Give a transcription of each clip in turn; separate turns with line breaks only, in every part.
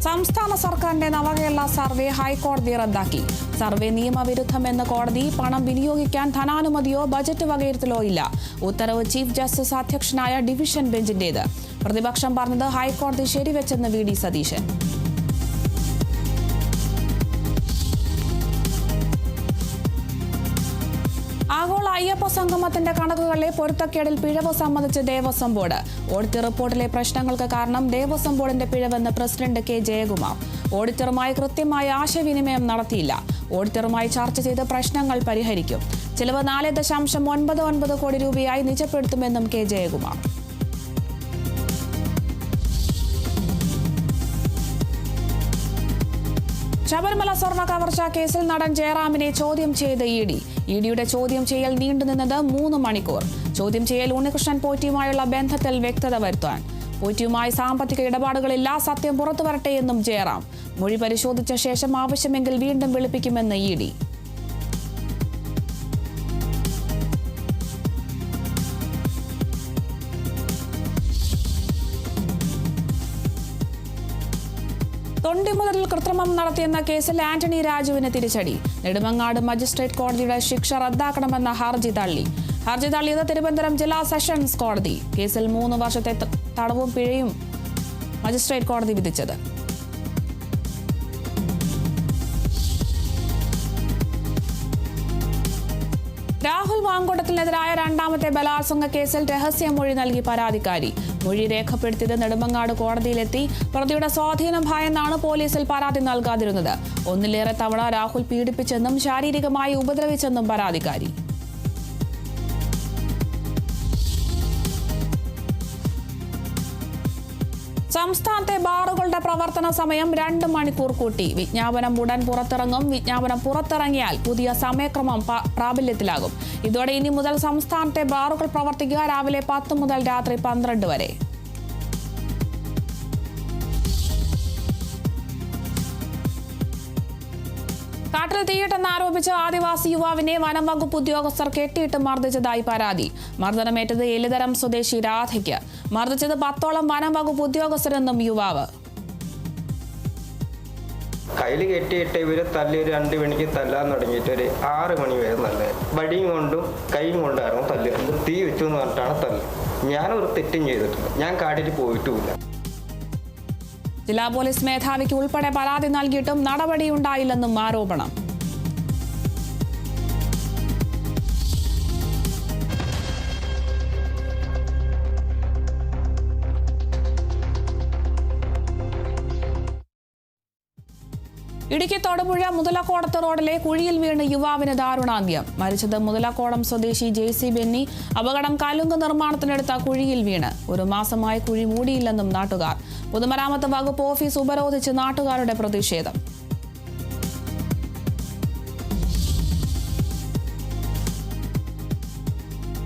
സംസ്ഥാന സർക്കാരിന്റെ നവകേരള സർവേ ഹൈക്കോടതി റദ്ദാക്കി. സർവേ നിയമവിരുദ്ധമെന്ന് കോടതി. പണം വിനിയോഗിക്കാൻ ധനാനുമതിയോ ബജറ്റ് വകയിരുത്തലോ ഇല്ല. ഉത്തരവ് ചീഫ് ജസ്റ്റിസ് അധ്യക്ഷനായ ഡിവിഷൻ ബെഞ്ചിന്റേത്. പ്രതിപക്ഷം പറഞ്ഞത് ഹൈക്കോടതി ശരിവെച്ചെന്ന് വി.ഡി. സതീശൻ. ആഗോള അയ്യപ്പ സംഗമത്തിന്റെ കണക്കുകളിലെ പൊരുത്തക്കേടിൽ പിഴവ് സമ്മതിച്ച് ദേവസ്വം ബോർഡ്. ഓഡിറ്റ് റിപ്പോർട്ടിലെ പ്രശ്നങ്ങൾക്ക് കാരണം ദേവസ്വം ബോർഡിന്റെ പിഴവെന്ന് പ്രസിഡന്റ് കെ ജയകുമാർ. ഓഡിറ്ററുമായി കൃത്യമായ ആശയവിനിമയം നടത്തിയില്ല. ഓഡിറ്ററുമായി ചർച്ച ചെയ്ത് പ്രശ്നങ്ങൾ പരിഹരിക്കും. ചിലവ് 4.99 കോടി രൂപയായി നിജപ്പെടുത്തുമെന്നും കെ ജയകുമാർ. ശബരിമല സ്വർണ്ണ കവർച്ചാ കേസിൽ നടൻ ജയറാമിനെ ചോദ്യം ചെയ്ത് ഇ.ഡി. ഇ.ഡിയുടെ ചോദ്യം ചെയ്യൽ നീണ്ടുനിന്നത് 3 മണിക്കൂർ. ചോദ്യം ചെയ്യൽ ഉണ്ണികൃഷ്ണൻ പോറ്റിയുമായുള്ള ബന്ധത്തിൽ വ്യക്തത വരുത്താൻ. പോറ്റിയുമായി സാമ്പത്തിക ഇടപാടുകളില്ല, സത്യം പുറത്തുവരട്ടെയെന്നും ജയറാം. മൊഴി പരിശോധിച്ച ശേഷം ആവശ്യമെങ്കിൽ വീണ്ടും വിളിപ്പിക്കുമെന്ന് ഇ.ഡി. തൊണ്ടിമുതലിൽ കൃത്രിമം നടത്തിയെന്ന കേസിൽ ആന്റണി രാജുവിന് തിരിച്ചടി. നെടുമങ്ങാട് മജിസ്ട്രേറ്റ് കോടതിയുടെ ശിക്ഷ റദ്ദാക്കണമെന്ന ഹർജി തള്ളി. ഹർജി തള്ളിയത് തിരുവനന്തപുരം ജില്ലാ സെഷൻസ് കോടതി. കേസിൽ 3 വർഷത്തെ തടവും പിഴയും മജിസ്ട്രേറ്റ് കോടതി വിധിച്ചത്. രാഹുൽ മാങ്കൂട്ടത്തിനെതിരായ 2ാമത്തെ ബലാത്സംഗ കേസിൽ രഹസ്യമൊഴി നൽകി പരാതിക്കാരി. മൊഴി രേഖപ്പെടുത്തിയത് നെടുമങ്ങാട് കോടതിയിലെത്തി. പ്രതിയുടെ സ്വാധീനം ഭയന്നാണ് പോലീസിൽ പരാതി നൽകാതിരുന്നത്. 1ലേറെ തവണ രാഹുൽ പീഡിപ്പിച്ചെന്നും ശാരീരികമായി ഉപദ്രവിച്ചെന്നും പരാതിക്കാരി. സംസ്ഥാനത്തെ ബാറുകളുടെ പ്രവർത്തന സമയം 2 മണിക്കൂർ കൂട്ടി. വിജ്ഞാപനം ഉടൻ പുറത്തിറങ്ങും. വിജ്ഞാപനം പുറത്തിറങ്ങിയാൽ പുതിയ സമയക്രമം പ്രാബല്യത്തിലാകും. ഇതോടെ ഇനി മുതൽ സംസ്ഥാനത്തെ ബാറുകൾ പ്രവർത്തിക്കുക രാവിലെ 10 മുതൽ രാത്രി 12 വരെ. കാട്ടിൽ തീയിട്ടെന്നാരോപിച്ച് ആദിവാസി യുവാവിനെ വനം വകുപ്പ് ഉദ്യോഗസ്ഥർ കെട്ടിയിട്ട് മർദ്ദിച്ചതായി പരാതി. മർദ്ദനമേറ്റത് എലിതരം സ്വദേശി രാധയ്ക്ക്. മർദ്ദിച്ചത് 10ഓളം വനം വകുപ്പ് ഉദ്യോഗസ്ഥരെന്നും യുവാവ്.
കയ്യിൽ കെട്ടിയിട്ട് ഇവരെ തല്ലി ഒരു 2 മണിക്ക് തല്ലാൻ തുടങ്ങിയിട്ട് ഒരു 6 മണി വരെ നല്ലത്. വടിയും കൊണ്ടും കൈയും കൊണ്ടായിരുന്നു തല്ല്. തീ വെച്ചു എന്ന് പറഞ്ഞിട്ടാണ് തല്ല്. ഞാനൊരു തെറ്റും ചെയ്തിട്ടില്ല. ഞാൻ കാട്ടിൽ പോയിട്ടുമില്ല.
ജില്ലാ പോലീസ് മേധാവിക്ക് ഉൾപ്പെടെ പരാതി നൽകിയിട്ടും നടപടിയുണ്ടായില്ലെന്നും ആരോപണം. ഇടുക്കി തൊടുപുഴ മുതലക്കോടത്ത് റോഡിലെ കുഴിയിൽ വീണ് യുവാവിന് ദാരുണാന്ത്യം. മരിച്ചത് മുതലക്കോടം സ്വദേശി ജെ.സി. ബെന്നി. അപകടം കലുങ്ക് നിർമ്മാണത്തിനെടുത്ത കുഴിയിൽ വീണ്. 1 മാസമായി കുഴി മൂടിയില്ലെന്നും നാട്ടുകാർ. പൊതുമരാമത്ത് വകുപ്പ് ഓഫീസ് ഉപരോധിച്ച് നാട്ടുകാരുടെ പ്രതിഷേധം.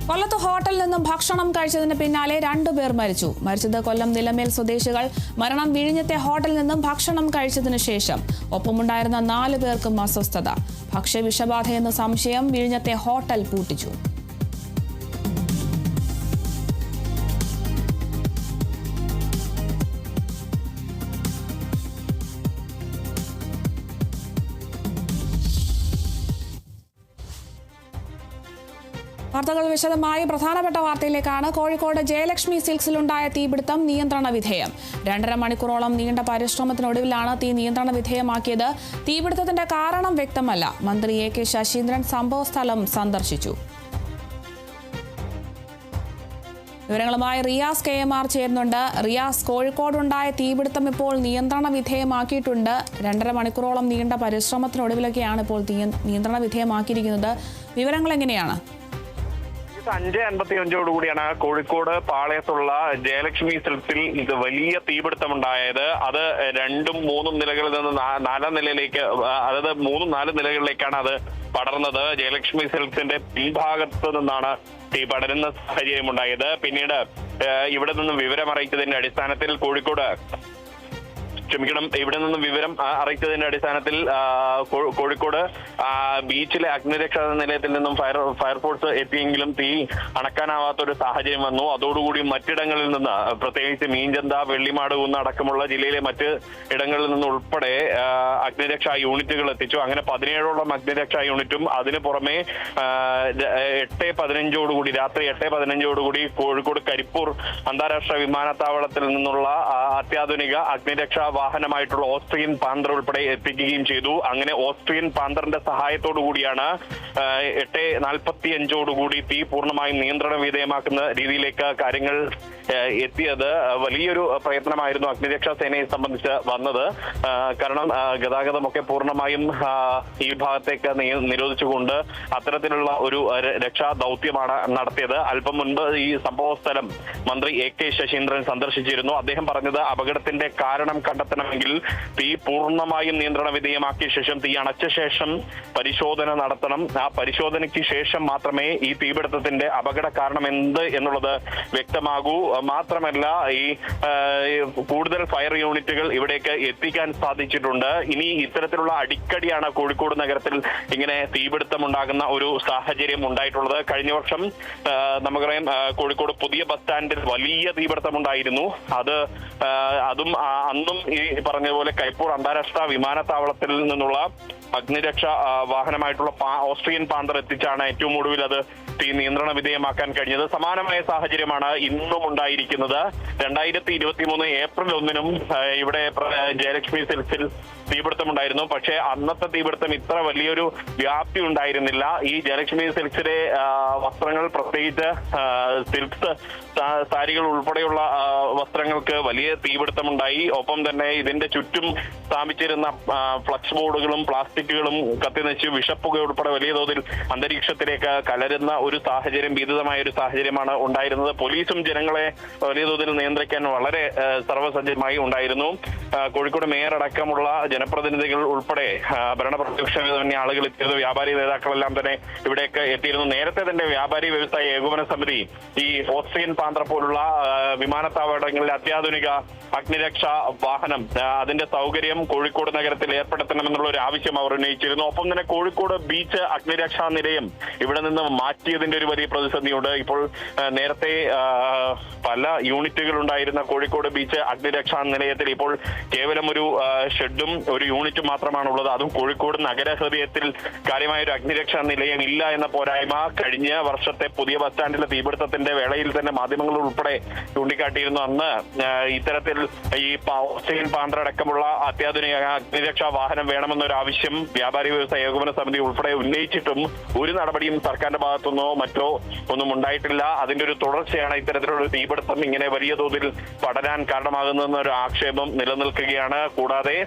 കൊല്ലത്ത് ഹോട്ടലിൽ നിന്നും ഭക്ഷണം കഴിച്ചതിന് പിന്നാലെ 2 പേർ മരിച്ചു. മരിച്ചത് കൊല്ലം നിലമേൽ സ്വദേശികൾ. മരണം വിഴിഞ്ഞത്തെ ഹോട്ടലിൽ നിന്നും ഭക്ഷണം കഴിച്ചതിന് ശേഷം. ഒപ്പമുണ്ടായിരുന്ന 4 പേർക്കും അസ്വസ്ഥത. ഭക്ഷ്യവിഷബാധയെന്ന് സംശയം. വിഴിഞ്ഞത്തെ ഹോട്ടൽ പൂട്ടിച്ചു. വാർത്തകൾ വിശദമായി. പ്രധാനപ്പെട്ട വാർത്തയിലേക്കാണ്. കോഴിക്കോട് ജയലക്ഷ്മി സിൽക്സിലുണ്ടായ തീപിടുത്തം നിയന്ത്രണ വിധേയം. 2.5 മണിക്കൂറോളം നീണ്ട പരിശ്രമത്തിനൊടുവിലാണ് തീ നിയന്ത്രണ വിധേയമാക്കിയത്. തീപിടുത്തത്തിന്റെ കാരണം വ്യക്തമല്ല. മന്ത്രി എ.കെ. ശശീന്ദ്രൻ സംഭവസ്ഥലം സന്ദർശിച്ചു. വിവരങ്ങളുമായി റിയാസ് KMR ചേരുന്നുണ്ട്. റിയാസ്, കോഴിക്കോടുണ്ടായ തീപിടുത്തം ഇപ്പോൾ നിയന്ത്രണ വിധേയമാക്കിയിട്ടുണ്ട്. 2.5 മണിക്കൂറോളം നീണ്ട പരിശ്രമത്തിനൊടുവിലൊക്കെയാണ് ഇപ്പോൾ നിയന്ത്രണ വിധേയമാക്കിയിരിക്കുന്നത്. വിവരങ്ങൾ എങ്ങനെയാണ്?
5:55 കോഴിക്കോട് പാളയത്തുള്ള ജയലക്ഷ്മി സിൽക്സിൽ ഇത് വലിയ തീപിടുത്തമുണ്ടായത്. അത് 2ഉം 3ഉം നിലകളിൽ നിന്ന് 4 നിലയിലേക്ക്, അതായത് 3-4 നിലകളിലേക്കാണ് അത് പടർന്നത്. ജയലക്ഷ്മി സിൽക്സിന്റെ പിൻഭാഗത്ത് നിന്നാണ് തീ പടരുന്ന സാഹചര്യമുണ്ടായത്. പിന്നീട് ഇവിടെ നിന്നും വിവരമറിയിച്ചതിന്റെ അടിസ്ഥാനത്തിൽ കോഴിക്കോട് ഇവിടെ നിന്ന് വിവരം അറിയിച്ചതിന്റെ അടിസ്ഥാനത്തിൽ കോഴിക്കോട് ബീച്ചിലെ അഗ്നിരക്ഷാ നിലയത്തിൽ നിന്നും ഫയർഫോഴ്സ് എത്തിയെങ്കിലും തീ അണക്കാനാവാത്ത ഒരു സാഹചര്യം വന്നു. അതോടുകൂടി മറ്റിടങ്ങളിൽ നിന്ന്, പ്രത്യേകിച്ച് മീഞ്ചന്ത, വെള്ളിമാട് കുന്ന് അടക്കമുള്ള ജില്ലയിലെ മറ്റ് ഇടങ്ങളിൽ നിന്ന് ഉൾപ്പെടെ അഗ്നിരക്ഷാ യൂണിറ്റുകൾ എത്തിച്ചു. അങ്ങനെ 17ഓളം അഗ്നിരക്ഷാ യൂണിറ്റും അതിനു പുറമെ 8:15 രാത്രി 8:15 കോഴിക്കോട് കരിപ്പൂർ അന്താരാഷ്ട്ര വിമാനത്താവളത്തിൽ നിന്നുള്ള അത്യാധുനിക അഗ്നിരക്ഷാ വാഹനമായിട്ടുള്ള ഓസ്ട്രിയൻ പാന്തർ ഉൾപ്പെടെ എത്തിക്കുകയും ചെയ്തു. അങ്ങനെ ഓസ്ട്രിയൻ പാന്തറിന്റെ സഹായത്തോടു കൂടിയാണ് 8:45 തീ പൂർണ്ണമായും നിയന്ത്രണ വിധേയമാക്കുന്ന രീതിയിലേക്ക് കാര്യങ്ങൾ എത്തിയത്. വലിയൊരു പ്രയത്നമായിരുന്നു അഗ്നിരക്ഷാ സേനയെ സംബന്ധിച്ച് വന്നത്. കാരണം ഗതാഗതമൊക്കെ പൂർണ്ണമായും ഈ ഭാഗത്തേക്ക് നിരോധിച്ചുകൊണ്ട് അത്തരത്തിലുള്ള ഒരു രക്ഷാ ദൗത്യമാണ് നടത്തിയത്. അല്പം മുൻപ് ഈ സംഭവ സ്ഥലം മന്ത്രി AK ശശീന്ദ്രൻ സന്ദർശിച്ചിരുന്നു. അദ്ദേഹം പറഞ്ഞത് അപകടത്തിന്റെ കാരണം കണ്ടെത്തണമെങ്കിൽ തീ പൂർണ്ണമായും നിയന്ത്രണ വിധേയമാക്കിയ ശേഷം, തീ അണച്ച ശേഷം പരിശോധന നടത്തണം. ആ പരിശോധനയ്ക്ക് ശേഷം മാത്രമേ ഈ തീപിടുത്തത്തിന്റെ അപകട കാരണം എന്ത് എന്നുള്ളത് വ്യക്തമാകൂ. മാത്രമല്ല ഈ കൂടുതൽ ഫയർ യൂണിറ്റുകൾ ഇവിടേക്ക് എത്തിക്കാൻ സാധിച്ചിട്ടുണ്ട്. ഇനി ഇത്തരത്തിലുള്ള അടിക്കടിയാണ് കോഴിക്കോട് നഗരത്തിൽ ഇങ്ങനെ തീപിടുത്തം ഉണ്ടാകുന്ന ഒരു സാഹചര്യം ഉണ്ടായിട്ടുള്ളത്. കഴിഞ്ഞ വർഷം നമുക്കറിയാം കോഴിക്കോട് പുതിയ ബസ് സ്റ്റാൻഡിൽ വലിയ തീപിടുത്തം ഉണ്ടായിരുന്നു. അതും അന്നും ഈ പറഞ്ഞ പോലെ കരിപ്പൂർ അന്താരാഷ്ട്ര വിമാനത്താവളത്തിൽ നിന്നുള്ള അഗ്നിരക്ഷാ വാഹനമായിട്ടുള്ള ഓസ്ട്രിയൻ പാന്തർ എത്തിച്ചാണ് ഏറ്റവും ഒടുവിൽ അത് തീ നിയന്ത്രണ വിധേയമാക്കാൻ കഴിഞ്ഞത്. സമാനമായ സാഹചര്യമാണ് ഇന്നും ഉണ്ടായിരിക്കുന്നത്. 2023 ഏപ്രിൽ 1 ഇവിടെ ജയലക്ഷ്മി സിൽക്സിൽ തീപിടുത്തമുണ്ടായിരുന്നു. പക്ഷേ അന്നത്തെ തീപിടുത്തം ഇത്ര വലിയൊരു വ്യാപ്തി ഉണ്ടായിരുന്നില്ല. ഈ ജയലക്ഷ്മി സിൽക്സിലെ വസ്ത്രങ്ങൾ, പ്രത്യേകിച്ച് സിൽക്സ് സാരികൾ ഉൾപ്പെടെയുള്ള വസ്ത്രങ്ങൾക്ക് വലിയ തീപിടുത്തമുണ്ടായി. ഒപ്പം തന്നെ ഇതിന്റെ ചുറ്റും സ്ഥാപിച്ചിരുന്ന ഫ്ലക്സ് ബോർഡുകളും പ്ലാസ്റ്റിക്കുകളും കത്തിനശിച്ച് വിഷപ്പുക ഉൾപ്പെടെ വലിയ തോതിൽ അന്തരീക്ഷത്തിലേക്ക് കലരുന്ന ഒരു സാഹചര്യം, ഭീതിതമായ ഒരു സാഹചര്യമാണ് ഉണ്ടായിരുന്നത്. പോലീസും ജനങ്ങളെ വലിയ തോതിൽ നിയന്ത്രിക്കാൻ വളരെ സർവ്വസജ്ജമായി ഉണ്ടായിരുന്നു. കോഴിക്കോട് മേയർ അടക്കമുള്ള ജനപ്രതിനിധികൾ ഉൾപ്പെടെ ഭരണപ്രതിപക്ഷ ആളുകൾ എത്തിയത്, വ്യാപാരി നേതാക്കളെല്ലാം തന്നെ ഇവിടേക്ക് എത്തിയിരുന്നു. നേരത്തെ തന്നെ വ്യാപാരി വ്യവസായ ഏകോപന സമിതി ഈ ഓസ്ട്രിയൻ പാന്തർ പോലുള്ള വിമാനത്താവളങ്ങളിലെ അത്യാധുനിക അഗ്നിരക്ഷാ വാഹനം, അതിന്റെ സൗകര്യം കോഴിക്കോട് നഗരത്തിൽ ഏർപ്പെടുത്തണമെന്നുള്ള ഒരു ആവശ്യം അവർ ഉന്നയിച്ചിരുന്നു. ഒപ്പം തന്നെ കോഴിക്കോട് ബീച്ച് അഗ്നിരക്ഷാ നിലയം ഇവിടെ നിന്ന് മാറ്റിയതിന്റെ ഒരു വലിയ പ്രതിസന്ധിയുണ്ട്. ഇപ്പോൾ നേരത്തെ പല യൂണിറ്റുകൾ ഉണ്ടായിരുന്ന കോഴിക്കോട് ബീച്ച് അഗ്നിരക്ഷാ നിലയത്തിൽ ഇപ്പോൾ കേവലം ഒരു ഷെഡും ഒരു യൂണിറ്റും മാത്രമാണുള്ളത്. അതും കോഴിക്കോട് നഗരഹൃദയത്തിൽ കാര്യമായ ഒരു അഗ്നിരക്ഷാ നിലയം ഇല്ല എന്ന പോരായ്മ കഴിഞ്ഞ വർഷത്തെ പുതിയ ബസ് സ്റ്റാൻഡിലെ തീപിടുത്തത്തിന്റെ വേളയിൽ തന്നെ മാധ്യമങ്ങൾ ഉൾപ്പെടെ ചൂണ്ടിക്കാട്ടിയിരുന്നു. അന്ന് ഇത്തരത്തിൽ ഈ ഓസ്ട്രിയൻ പാന്തർ അടക്കമുള്ള അത്യാധുനിക അഗ്നിരക്ഷാ വാഹനം വേണമെന്നൊരു ആവശ്യം വ്യാപാരി വ്യവസായ ഏകോപന സമിതി ഉൾപ്പെടെ ഉന്നയിച്ചിട്ടും ഒരു നടപടിയും സർക്കാരിന്റെ ഭാഗത്തുനിന്നോ മറ്റോ ഒന്നും ഉണ്ടായിട്ടില്ല. അതിന്റെ ഒരു തുടർച്ചയാണ് ഇത്തരത്തിലുള്ള തീപിടുത്തം ഇങ്ങനെ വലിയ തോതിൽ പടരാൻ കാരണമാകുന്നതെന്നൊരു ആക്ഷേപം നിലനിൽക്കുകയാണ്. കൂടാതെ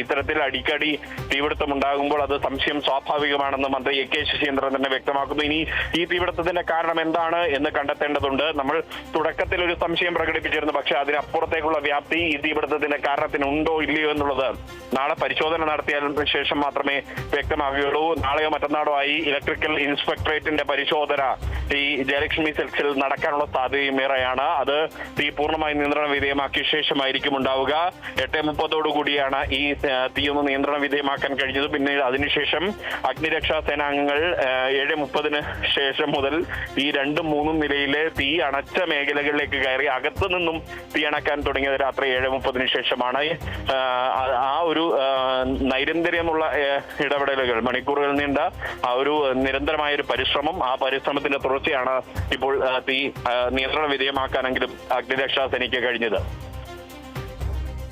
ഇത്തരത്തിൽ അടിക്കടി തീപിടുത്തം ഉണ്ടാകുമ്പോൾ അത് സംശയം സ്വാഭാവികമാണെന്ന് മന്ത്രി AK ശശീന്ദ്രൻ തന്നെ വ്യക്തമാക്കുന്നു. ഇനി ഈ തീപിടുത്തത്തിന്റെ കാരണം എന്താണ് എന്ന് കണ്ടെത്തേണ്ടതുണ്ട്. നമ്മൾ തുടക്കത്തിൽ ഒരു സംശയം പ്രകടിപ്പിച്ചിരുന്നു. പക്ഷെ അതിനപ്പുറത്തേക്കുള്ള വ്യാപ്തി ഈ തീപിടുത്തത്തിന്റെ കാരണത്തിനുണ്ടോ ഇല്ലയോ എന്നുള്ളത് നാളെ പരിശോധന നടത്തിയതിനു ശേഷം മാത്രമേ വ്യക്തമാകുകയുള്ളൂ. നാളെയോ മറ്റന്നാളോ ആയി ഇലക്ട്രിക്കൽ ഇൻസ്പെക്ടറേറ്റിന്റെ പരിശോധന ഈ ജയലക്ഷ്മി സിൽക്സിൽ നടക്കാനുള്ള സാധ്യതയും ഏറെയാണ്. അത് തീ പൂർണ്ണമായി നിയന്ത്രണ വിധേയമാക്കിയ ശേഷമായിരിക്കും ഉണ്ടാവുക. 8:30 ഈ തീയൊന്ന് നിയന്ത്രണ വിധേയമാക്കാൻ കഴിഞ്ഞത്. പിന്നീട് അതിനുശേഷം അഗ്നിരക്ഷാ സേനാംഗങ്ങൾ 7:30 ശേഷം മുതൽ ഈ 2ഉം 3ഉം നിലയിലെ തീ അണച്ച മേഖലകളിലേക്ക് കയറി അകത്തു നിന്നും തീ അണക്കാൻ തുടങ്ങിയത് രാത്രി 7:30 ശേഷമാണ്. ആ ഒരു നൈരന്തര്യമുള്ള ഇടപെടലുകൾ, മണിക്കൂറുകൾ നീണ്ട ആ ഒരു നിരന്തരമായ ഒരു പരിശ്രമം, ആ പരിശ്രമത്തിന്റെ തുടർച്ചയാണ് ഇപ്പോൾ തീ നിയന്ത്രണ വിധേയമാക്കാനെങ്കിലും അഗ്നിരക്ഷാ സേനയ്ക്ക് കഴിഞ്ഞത്.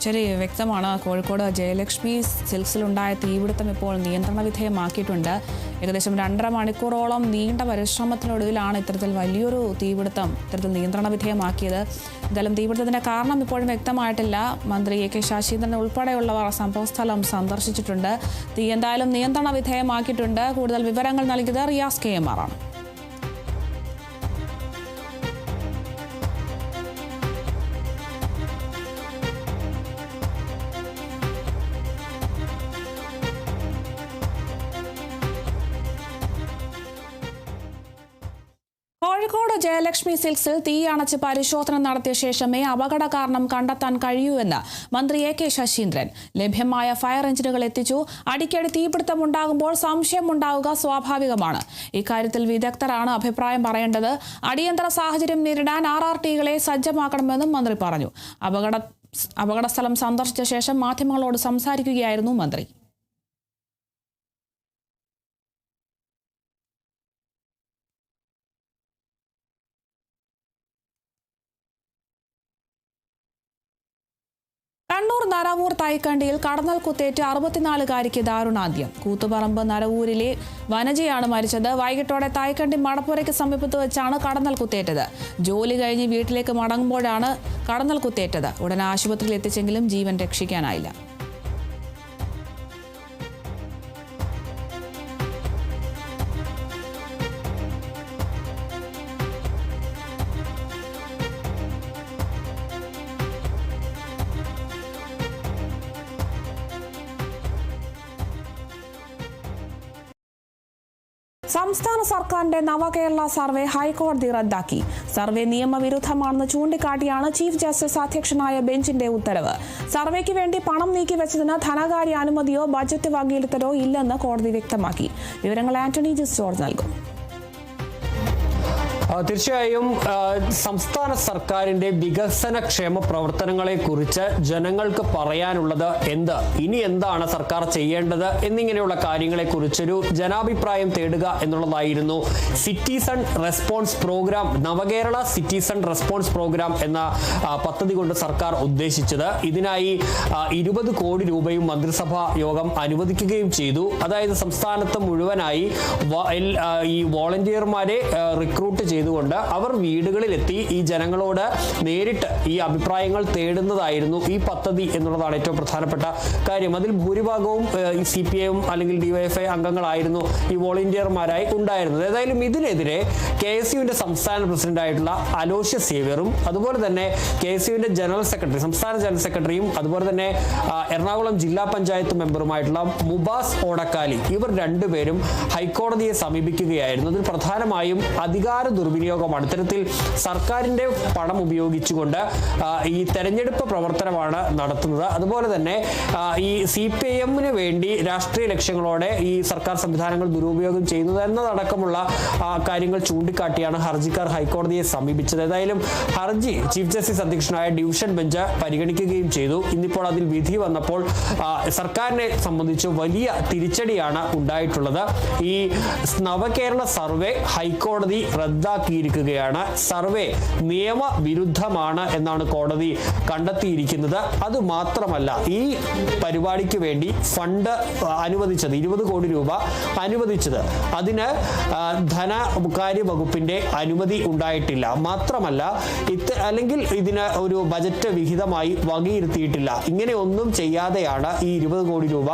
ശരി, വ്യക്തമാണ്. കോഴിക്കോട് ജയലക്ഷ്മി സിൽക്സിലുണ്ടായ തീപിടുത്തം ഇപ്പോൾ നിയന്ത്രണ വിധേയമാക്കിയിട്ടുണ്ട്. ഏകദേശം 2.5 മണിക്കൂറോളം നീണ്ട പരിശ്രമത്തിനൊടുവിലാണ് ഇത്തരത്തിൽ വലിയൊരു തീപിടുത്തം ഇത്തരത്തിൽ നിയന്ത്രണ വിധേയമാക്കിയത്. എന്തായാലും തീപിടുത്തത്തിന്റെ കാരണം ഇപ്പോഴും വ്യക്തമായിട്ടില്ല. മന്ത്രി AK ശശീന്ദ്രൻ ഉൾപ്പെടെയുള്ളവർ സംഭവസ്ഥലം സന്ദർശിച്ചിട്ടുണ്ട്. തീ എന്തായാലും നിയന്ത്രണ വിധേയമാക്കിയിട്ടുണ്ട്. കൂടുതൽ വിവരങ്ങൾ നൽകിയത് റിയാസ് KMR ആണ്. കോഴിക്കോട് ജയലക്ഷ്മി സിൽക്സിൽ തീയണച്ച് പരിശോധന നടത്തിയ ശേഷമേ അപകട കാരണം കണ്ടെത്താൻ കഴിയൂവെന്ന് മന്ത്രി എ കെ ശശീന്ദ്രൻ. ലഭ്യമായ ഫയർ എഞ്ചിനുകൾ എത്തിച്ചു. അടിക്കടി തീപിടുത്തമുണ്ടാകുമ്പോൾ സംശയമുണ്ടാവുക സ്വാഭാവികമാണ്. ഇക്കാര്യത്തിൽ വിദഗ്ധരാണ് അഭിപ്രായം പറയേണ്ടത്. അടിയന്തര സാഹചര്യം നേരിടാൻ RRTകളെ സജ്ജമാക്കണമെന്നും മന്ത്രി പറഞ്ഞു. അപകടസ്ഥലം സന്ദർശിച്ച ശേഷം മാധ്യമങ്ങളോട് സംസാരിക്കുകയായിരുന്നു മന്ത്രി. കണ്ണൂർ നരവൂർ തൈക്കണ്ടിയിൽ കടന്നൽ കുത്തേറ്റ് 64-കാരിക്ക് ദാരുണാന്ത്യം. കൂത്തുപറമ്പ് നരവൂരിലെ വനജയാണ് മരിച്ചത്. വൈകിട്ടോടെ തൈക്കണ്ടി മടപ്പുരയ്ക്ക് സമീപത്ത് വെച്ചാണ് കടന്നൽ കുത്തേറ്റത്. ജോലി കഴിഞ്ഞ് വീട്ടിലേക്ക് മടങ്ങുമ്പോഴാണ് കടന്നൽ കുത്തേറ്റത്. ഉടൻ ആശുപത്രിയിൽ എത്തിച്ചെങ്കിലും ജീവൻ രക്ഷിക്കാനായില്ല. സംസ്ഥാന സർക്കാരിന്റെ നവകേരള സർവേ ഹൈക്കോടതി റദ്ദാക്കി. സർവേ നിയമവിരുദ്ധമാണെന്ന് ചൂണ്ടിക്കാട്ടിയാണ് ചീഫ് ജസ്റ്റിസ് അധ്യക്ഷനായ ബെഞ്ചിന്റെ ഉത്തരവ്. സർവേക്ക് വേണ്ടി പണം നീക്കിവെച്ചതിന് ധനകാര്യ അനുമതിയോ ബജറ്റ് വകയിരുത്തലോ ഇല്ലെന്ന് കോടതി വ്യക്തമാക്കി. വിവരങ്ങൾ ആന്റണി ജോർജ് നൽകും.
തീർച്ചയായും സംസ്ഥാന സർക്കാരിന്റെ വികസനക്ഷേമ പ്രവർത്തനങ്ങളെ കുറിച്ച് ജനങ്ങൾക്ക് പറയാനുള്ളത് എന്ത്, ഇനി എന്താണ് സർക്കാർ ചെയ്യേണ്ടത് എന്നിങ്ങനെയുള്ള കാര്യങ്ങളെ കുറിച്ചൊരു ജനാഭിപ്രായം തേടുക എന്നുള്ളതായിരുന്നു സിറ്റിസൺ റെസ്പോൺസ് പ്രോഗ്രാം, നവകേരള സിറ്റിസൺ റെസ്പോൺസ് പ്രോഗ്രാം എന്ന പദ്ധതി കൊണ്ട് സർക്കാർ ഉദ്ദേശിച്ചത്. ഇതിനായി 20 കോടി രൂപയും മന്ത്രിസഭാ യോഗം അനുവദിക്കുകയും ചെയ്തു. അതായത് സംസ്ഥാനത്ത് മുഴുവനായി ഈ വോളണ്ടിയർമാരെ റിക്രൂട്ട് ചെയ്തുകൊണ്ട് അവർ വീടുകളിലെത്തി ഈ ജനങ്ങളോട് നേരിട്ട് ഈ അഭിപ്രായങ്ങൾ തേടുന്നതായിരുന്നു ഈ പദ്ധതി എന്നുള്ളതാണ് ഏറ്റവും പ്രധാനപ്പെട്ട കാര്യം. അതിൽ ഭൂരിഭാഗവും ഈ CPIM അല്ലെങ്കിൽ DYFI അംഗങ്ങളായിരുന്നു ഈ വോളണ്ടിയർമാരായി ഉണ്ടായിരുന്നത്. ഏതായാലും ഇതിനെതിരെ KSUവിന്റെ സംസ്ഥാന പ്രസിഡന്റായിട്ടുള്ള അലോഷ്യസ് സേവ്യറും അതുപോലെ തന്നെ KSUവിന്റെ ജനറൽ സെക്രട്ടറി, സംസ്ഥാന ജനറൽ സെക്രട്ടറിയും അതുപോലെ തന്നെ എറണാകുളം ജില്ലാ പഞ്ചായത്ത് മെമ്പറുമായിട്ടുള്ള മുബാസ് ഓടക്കാലി, ഇവർ രണ്ടുപേരും ഹൈക്കോടതിയെ സമീപിക്കുകയായിരുന്നു. അതിൽ പ്രധാനമായും അധികാര ദുർവിനിയോഗമാണ്. ഇത്തരത്തിൽ സർക്കാരിന്റെ പണം ഉപയോഗിച്ചുകൊണ്ട് ഈ തെരഞ്ഞെടുപ്പ് പ്രവർത്തനമാണ് നടത്തുന്നത്. അതുപോലെ തന്നെ ഈ CPIMന് വേണ്ടി രാഷ്ട്രീയ ലക്ഷ്യങ്ങളോടെ ഈ സർക്കാർ സംവിധാനങ്ങൾ ദുരുപയോഗം ചെയ്യുന്നത് എന്നതടക്കമുള്ള കാര്യങ്ങൾ ചൂണ്ടിക്കാട്ടിയാണ് ഹർജിക്കാർ ഹൈക്കോടതിയെ സമീപിച്ചത്. ഏതായാലും ഹർജി ചീഫ് ജസ്റ്റിസ് അധ്യക്ഷനായ ഡിവിഷൻ ബെഞ്ച് പരിഗണിക്കുകയും ചെയ്തു. ഇന്നിപ്പോൾ അതിൽ വിധി വന്നപ്പോൾ സർക്കാരിനെ സംബന്ധിച്ച് വലിയ തിരിച്ചടിയാണ് ഉണ്ടായിട്ടുള്ളത്. ഈ നവകേരള സർവേ ഹൈക്കോടതി റദ്ദാക്കിയിരിക്കുകയാണ്. സർവേ നിയമവിരുദ്ധമാണ് എന്നാണ് കോടതി കണ്ടെത്തിയിരിക്കുന്നത്. അതുമാത്രമല്ല, ഈ പരിപാടിക്ക് വേണ്ടി ഫണ്ട് അനുവദിച്ചത് 20 കോടി രൂപ അനുവദിച്ചത്, അതിന് ധനകാര്യ വകുപ്പിന്റെ അനുമതി ഉണ്ടായിട്ടില്ല. മാത്രമല്ല അല്ലെങ്കിൽ ഇതിന് ഒരു ബജറ്റ് വിഹിതമായി വകയിരുത്തിയിട്ടില്ല. ഇങ്ങനെ ഒന്നും ചെയ്യാതെയാണ് ഈ 20 കോടി രൂപ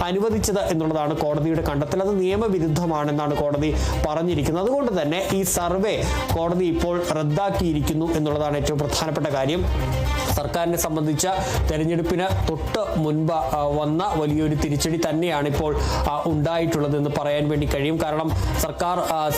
അനുവദിച്ചത് എന്നുള്ളതാണ് കോടതിയുടെ കണ്ടെത്തൽ. അത് നിയമവിരുദ്ധമാണെന്നാണ് കോടതി പറഞ്ഞിരിക്കുന്നത്. അതുകൊണ്ട് തന്നെ ഈ സർവേ കോടതി ഇപ്പോൾ റദ്ദാക്കിയിരിക്കുന്നു എന്നുള്ളതാണ് ഏറ്റവും പ്രധാനപ്പെട്ട കാര്യം. സർക്കാരിനെ സംബന്ധിച്ച തെരഞ്ഞെടുപ്പിന് തൊട്ട് മുൻപ് വന്ന വലിയൊരു തിരിച്ചടി തന്നെയാണ് ഇപ്പോൾ ഉണ്ടായിട്ടുള്ളതെന്ന് പറയാൻ വേണ്ടി കഴിയും. കാരണം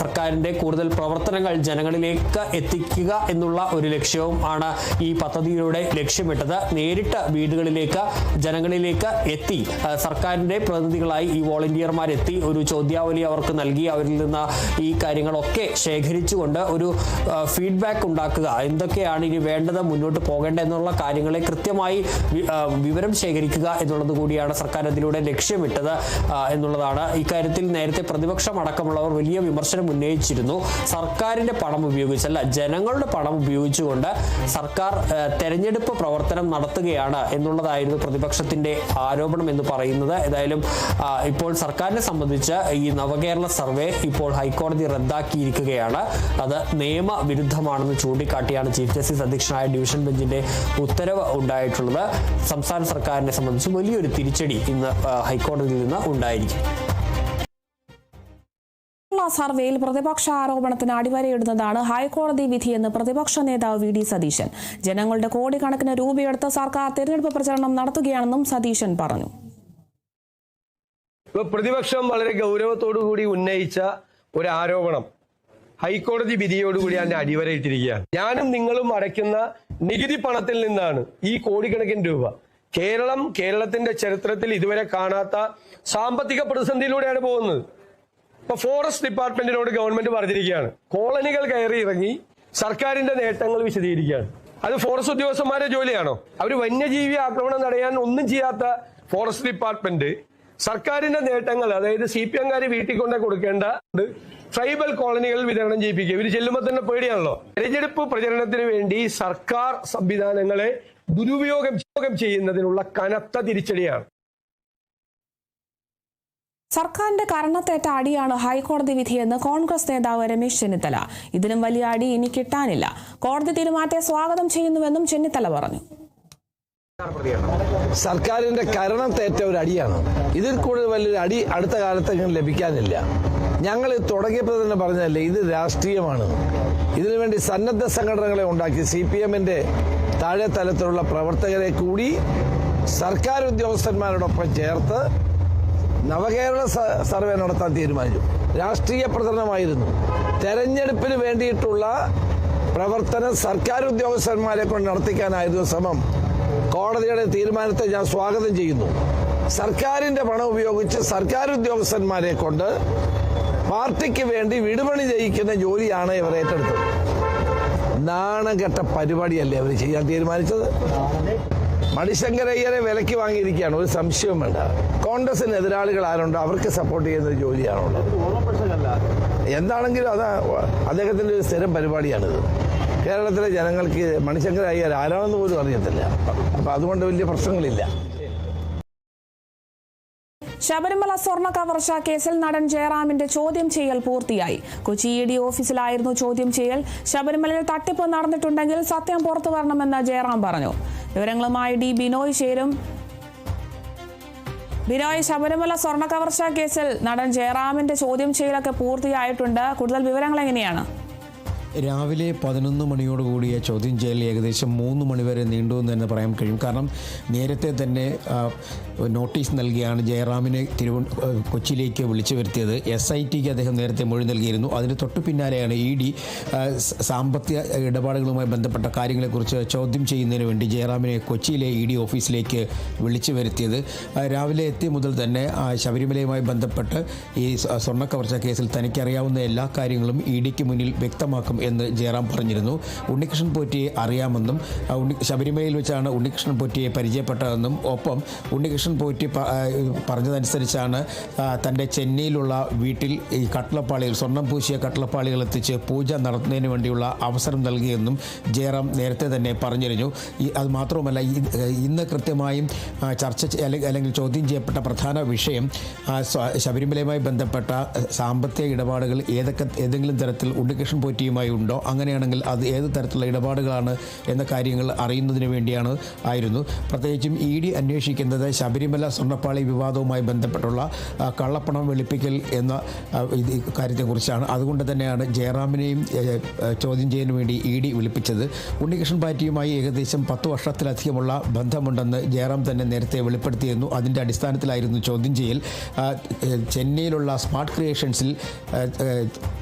സർക്കാരിന്റെ കൂടുതൽ പ്രവർത്തനങ്ങൾ ജനങ്ങളിലേക്ക് എത്തിക്കുക എന്നുള്ള ഒരു ലക്ഷ്യവും ആണ് ഈ പദ്ധതിയിലൂടെ ലക്ഷ്യമിട്ടത്. നേരിട്ട് വീടുകളിലേക്ക് ജനങ്ങളിലേക്ക് എത്തി സർക്കാരിന്റെ പ്രതിനിധികളായി ഈ വോളണ്ടിയർമാരെത്തി ഒരു ചോദ്യാവലി അവർക്ക് നൽകി അവരിൽ നിന്ന് ഈ കാര്യങ്ങളൊക്കെ ശേഖരിച്ചുകൊണ്ട് ഒരു ഫീഡ്ബാക്ക് ഉണ്ടാക്കുക, എന്തൊക്കെയാണ് ഇനി വേണ്ടത്, മുന്നോട്ട് പോകേണ്ടത് എന്നുള്ള കാര്യങ്ങളെ കൃത്യമായി വിവരം ശേഖരിക്കുക എന്നുള്ളത് കൂടിയാണ് സർക്കാർ അതിലൂടെ ലക്ഷ്യമിട്ടത് എന്നുള്ളതാണ്. ഇക്കാര്യത്തിൽ നേരത്തെ പ്രതിപക്ഷം അടക്കമുള്ളവർ വലിയ വിമർശനം ഉന്നയിച്ചിരുന്നു. സർക്കാരിന്റെ പണം ഉപയോഗിച്ചല്ല, ജനങ്ങളുടെ പണം ഉപയോഗിച്ചുകൊണ്ട് സർക്കാർ തെരഞ്ഞെടുപ്പ് പ്രവർത്തനം നടത്തുകയാണ് എന്നുള്ളതായിരുന്നു പ്രതിപക്ഷത്തിന്റെ ആരോപണം എന്ന് പറയുന്നത്. ഏതായാലും ഇപ്പോൾ സർക്കാരിനെ സംബന്ധിച്ച് ഈ നവകേരള സർവേ ഇപ്പോൾ ഹൈക്കോടതി റദ്ദാക്കിയിരിക്കുകയാണ്. അത് നിയമവിരുദ്ധമാണെന്ന് ചൂണ്ടിക്കാട്ടിയാണ് ചീഫ് ജസ്റ്റിസ് അധ്യക്ഷനായ ഡിവിഷൻ ബെഞ്ചിന്റെ ഉത്തരവ് ഉണ്ടായിട്ടുള്ളത്. സംസ്ഥാന സർക്കാരിനെ സംബന്ധിച്ച് വലിയൊരു തിരിച്ചടി ഇന്ന് ഹൈക്കോടതിയിൽ നിന്ന് ഉണ്ടായിരിക്കും.
സർവേയിൽ പ്രതിപക്ഷ ആരോപണത്തിന് അടിവരയിടുന്നതാണ് ഹൈക്കോടതി വിധിയെന്ന് പ്രതിപക്ഷ നേതാവ് VD സതീശൻ. ജനങ്ങളുടെ കോടിക്കണക്കിന് രൂപയെടുത്ത് സർക്കാർ തെരഞ്ഞെടുപ്പ് പ്രചരണം നടത്തുകയാണെന്നും സതീശൻ പറഞ്ഞു.
പ്രതിപക്ഷം വളരെ ഗൗരവത്തോടു കൂടി ഉന്നയിച്ച ഒരു ആരോപണം ഹൈക്കോടതി വിധിയോടുകൂടി അതിന്റെ അടിവരയിട്ടിരിക്കുകയാണ്. ഞാനും നിങ്ങളും അടയ്ക്കുന്ന നികുതി പണത്തിൽ നിന്നാണ് ഈ കോടിക്കണക്കിന് രൂപ. കേരളത്തിന്റെ ചരിത്രത്തിൽ ഇതുവരെ കാണാത്ത സാമ്പത്തിക പ്രതിസന്ധിയിലൂടെയാണ് പോകുന്നത്. ഇപ്പൊ ഫോറസ്റ്റ് ഡിപ്പാർട്ട്മെന്റിനോട് ഗവൺമെന്റ് പറഞ്ഞിരിക്കുകയാണ്, കോളനികൾ കയറി ഇറങ്ങി സർക്കാരിന്റെ നേട്ടങ്ങൾ വിശദീകരിക്കുകയാണ്. അത് ഫോറസ്റ്റ് ഉദ്യോഗസ്ഥന്മാരുടെ ജോലിയാണോ? അവർ വന്യജീവി ആക്രമണം തടയാൻ ഒന്നും ചെയ്യാത്ത ഫോറസ്റ്റ് ഡിപ്പാർട്ട്മെന്റ് സർക്കാരിന്റെ നേട്ടങ്ങൾ, അതായത് CPM-കാര് വീട്ടിൽ കൊണ്ടേ കൊടുക്കേണ്ട ട്രൈബൽ കോളനികളിൽ വിതരണം ചെയ്യിപ്പിക്കുക. ഇവർ ചെല്ലുമ്പോൾ തന്നെ പേടിയാണല്ലോ. തെരഞ്ഞെടുപ്പ് പ്രചരണത്തിന് വേണ്ടി സർക്കാർ സംവിധാനങ്ങളെ ദുരുപയോഗം ചെയ്യുന്നതിനുള്ള കനത്ത തിരിച്ചടിയാണ്.
സർക്കാരിന്റെ കരണത്തേറ്റ അടിയാണ് ഹൈക്കോടതി വിധിയെന്ന് കോൺഗ്രസ് നേതാവ് രമേശ് ചെന്നിത്തല. ഇതിലും വലിയ അടി ഇനി കിട്ടാനില്ല. കോടതി തീരുമാനത്തെ സ്വാഗതം ചെയ്യുന്നുവെന്നും ചെന്നിത്തല പറഞ്ഞു.
സർക്കാരിന്റെ കരണത്തേറ്റ ഒരു അടിയാണ്. ഇതിൽ കൂടുതൽ വലിയൊരു അടി അടുത്ത കാലത്ത് ഇങ്ങനെ ലഭിക്കാനില്ല. ഞങ്ങൾ തുടങ്ങിയപ്പോൾ തന്നെ പറഞ്ഞതല്ലേ, ഇത് രാഷ്ട്രീയമാണ്. ഇതിനുവേണ്ടി സന്നദ്ധ സംഘടനകളെ ഉണ്ടാക്കി CPM-ന്റെ താഴെ തലത്തിലുള്ള പ്രവർത്തകരെ കൂടി സർക്കാർ ഉദ്യോഗസ്ഥന്മാരോടൊപ്പം ചേർത്ത് നവകേരള സർവേ നടത്താൻ തീരുമാനിച്ചു. രാഷ്ട്രീയ പ്രചരണമായിരുന്നു. തെരഞ്ഞെടുപ്പിന് വേണ്ടിയിട്ടുള്ള പ്രവർത്തനം സർക്കാർ ഉദ്യോഗസ്ഥന്മാരെ കൊണ്ട് നടത്തിക്കാനായിരുന്നു ശ്രമം. കോടതിയുടെ തീരുമാനത്തെ ഞാൻ സ്വാഗതം ചെയ്യുന്നു. സർക്കാരിന്റെ പണം ഉപയോഗിച്ച് സർക്കാർ ഉദ്യോഗസ്ഥന്മാരെ കൊണ്ട് പാർട്ടിക്ക് വേണ്ടി വിടുപണി ചെയ്യിക്കുന്ന ജോലിയാണ് ഇവർ ഏറ്റെടുത്തത്. നാണം കെട്ട പരിപാടിയല്ലേ അവർ ചെയ്യാൻ തീരുമാനിച്ചത്? മണിശങ്കരയ്യരെ വിലയ്ക്ക് വാങ്ങിയിരിക്കുകയാണ്, ഒരു സംശയവും വേണ്ട. കോൺഗ്രസിന് എതിരാളികൾ ആരുണ്ടോ അവർക്ക് സപ്പോർട്ട് ചെയ്യുന്ന ജോലിയാണുള്ളത്. എന്താണെങ്കിലും അത് അദ്ദേഹത്തിന്റെ ഒരു സ്ഥിരം പരിപാടിയാണിത്. കേരളത്തിലെ ജനങ്ങൾക്ക് മണിശങ്കരയ്യർ ആരാണെന്ന് പോലും അറിയത്തില്ല. അപ്പൊ അതുകൊണ്ട് വലിയ പ്രശ്നങ്ങളില്ല.
ശബരിമല സ്വർണ്ണ കവർച്ച കേസിൽ നടൻ ജയറാമിന്റെ ചോദ്യം ചെയ്യൽ പൂർത്തിയായി. കൊച്ചി ED ഓഫീസിലായിരുന്നു ചോദ്യം ചെയ്യൽ. ശബരിമലയിൽ തട്ടിപ്പ് നടന്നിട്ടുണ്ടെങ്കിൽ സത്യം പുറത്തു വരണമെന്ന് ജയറാം പറഞ്ഞു. വിവരങ്ങളുമായി D ബിനോയ് ചേരും. ബിനോയ്, ശബരിമല സ്വർണ്ണ കവർച്ച കേസിൽ നടൻ ജയറാമിന്റെ ചോദ്യം ചെയ്യലൊക്കെ പൂർത്തിയായിട്ടുണ്ട്. കൂടുതൽ വിവരങ്ങൾ എങ്ങനെയാണ്?
രാവിലെ 11 മണിയോടുകൂടിയ ചോദ്യം ചെയ്യൽ ഏകദേശം 3 മണിവരെ നീണ്ടു എന്ന് തന്നെ പറയാൻ കഴിയും. കാരണം നേരത്തെ തന്നെ നോട്ടീസ് നൽകിയാണ് ജയറാമിനെ കൊച്ചിയിലേക്ക് വിളിച്ചു വരുത്തിയത്. SITക്ക് അദ്ദേഹം നേരത്തെ മൊഴി നൽകിയിരുന്നു. അതിന് തൊട്ടു പിന്നാലെയാണ് ED സാമ്പത്തിക ഇടപാടുകളുമായി ബന്ധപ്പെട്ട കാര്യങ്ങളെക്കുറിച്ച് ചോദ്യം ചെയ്യുന്നതിന് വേണ്ടി ജയറാമിനെ കൊച്ചിയിലെ ED ഓഫീസിലേക്ക് വിളിച്ചു വരുത്തിയത്. രാവിലെ എത്തിയ മുതൽ തന്നെ ശബരിമലയുമായി ബന്ധപ്പെട്ട് ഈ സ്വർണ്ണക്കവർച്ച കേസിൽ തനിക്കറിയാവുന്ന എല്ലാ കാര്യങ്ങളും EDക്ക് മുന്നിൽ വ്യക്തമാക്കും എന്ന് ജയറാം പറഞ്ഞിരുന്നു. ഉണ്ണികൃഷ്ണൻ പോറ്റിയെ അറിയാമെന്നും ശബരിമലയിൽ വെച്ചാണ് ഉണ്ണികൃഷ്ണൻ പോറ്റിയെ പരിചയപ്പെട്ടതെന്നും ഒപ്പം ഉണ്ണികൃഷ്ണൻ പോറ്റി പറഞ്ഞതനുസരിച്ചാണ് തൻ്റെ ചെന്നൈയിലുള്ള വീട്ടിൽ ഈ കട്ടളപ്പാളികൾ, സ്വർണം പൂശിയ കട്ടളപ്പാളികൾ എത്തിച്ച് പൂജ നടത്തുന്നതിന് വേണ്ടിയുള്ള അവസരം നൽകിയെന്നും ജയറാം നേരത്തെ തന്നെ പറഞ്ഞിരുന്നു. അത് മാത്രവുമല്ല, ഇന്ന് കൃത്യമായും അല്ലെങ്കിൽ ചോദ്യം ചെയ്യപ്പെട്ട പ്രധാന വിഷയം ശബരിമലയുമായി ബന്ധപ്പെട്ട സാമ്പത്തിക ഇടപാടുകൾ ഏതെങ്കിലും തരത്തിൽ ഉണ്ണികൃഷ്ണൻ പോറ്റിയുമായി ഉണ്ടോ, അങ്ങനെയാണെങ്കിൽ അത് ഏത് തരത്തിലുള്ള ഇടപാടുകളാണ് എന്ന കാര്യങ്ങൾ അറിയുന്നതിന് വേണ്ടിയാണ് ആയിരുന്നു. പ്രത്യേകിച്ചും ED അന്വേഷിക്കുന്നത് ശബരിമല സ്വർണ്ണപ്പാളി വിവാദവുമായി ബന്ധപ്പെട്ടുള്ള കള്ളപ്പണം വെളുപ്പിക്കൽ എന്ന കാര്യത്തെക്കുറിച്ചാണ്. അതുകൊണ്ട് തന്നെയാണ് ജയറാമിനെയും ചോദ്യം ചെയ്യാൻ വേണ്ടി ED വിളിപ്പിച്ചത്. ഉണ്ണികൃഷ്ണൻ പാറ്റിയുമായി ഏകദേശം 10 വർഷത്തിലധികമുള്ള ബന്ധമുണ്ടെന്ന് ജയറാം തന്നെ നേരത്തെ വെളിപ്പെടുത്തിയിരുന്നു. അതിൻ്റെ അടിസ്ഥാനത്തിലായിരുന്നു ചോദ്യം ചെയ്യൽ. ചെന്നൈയിലുള്ള സ്മാർട്ട് ക്രിയേഷൻസിൽ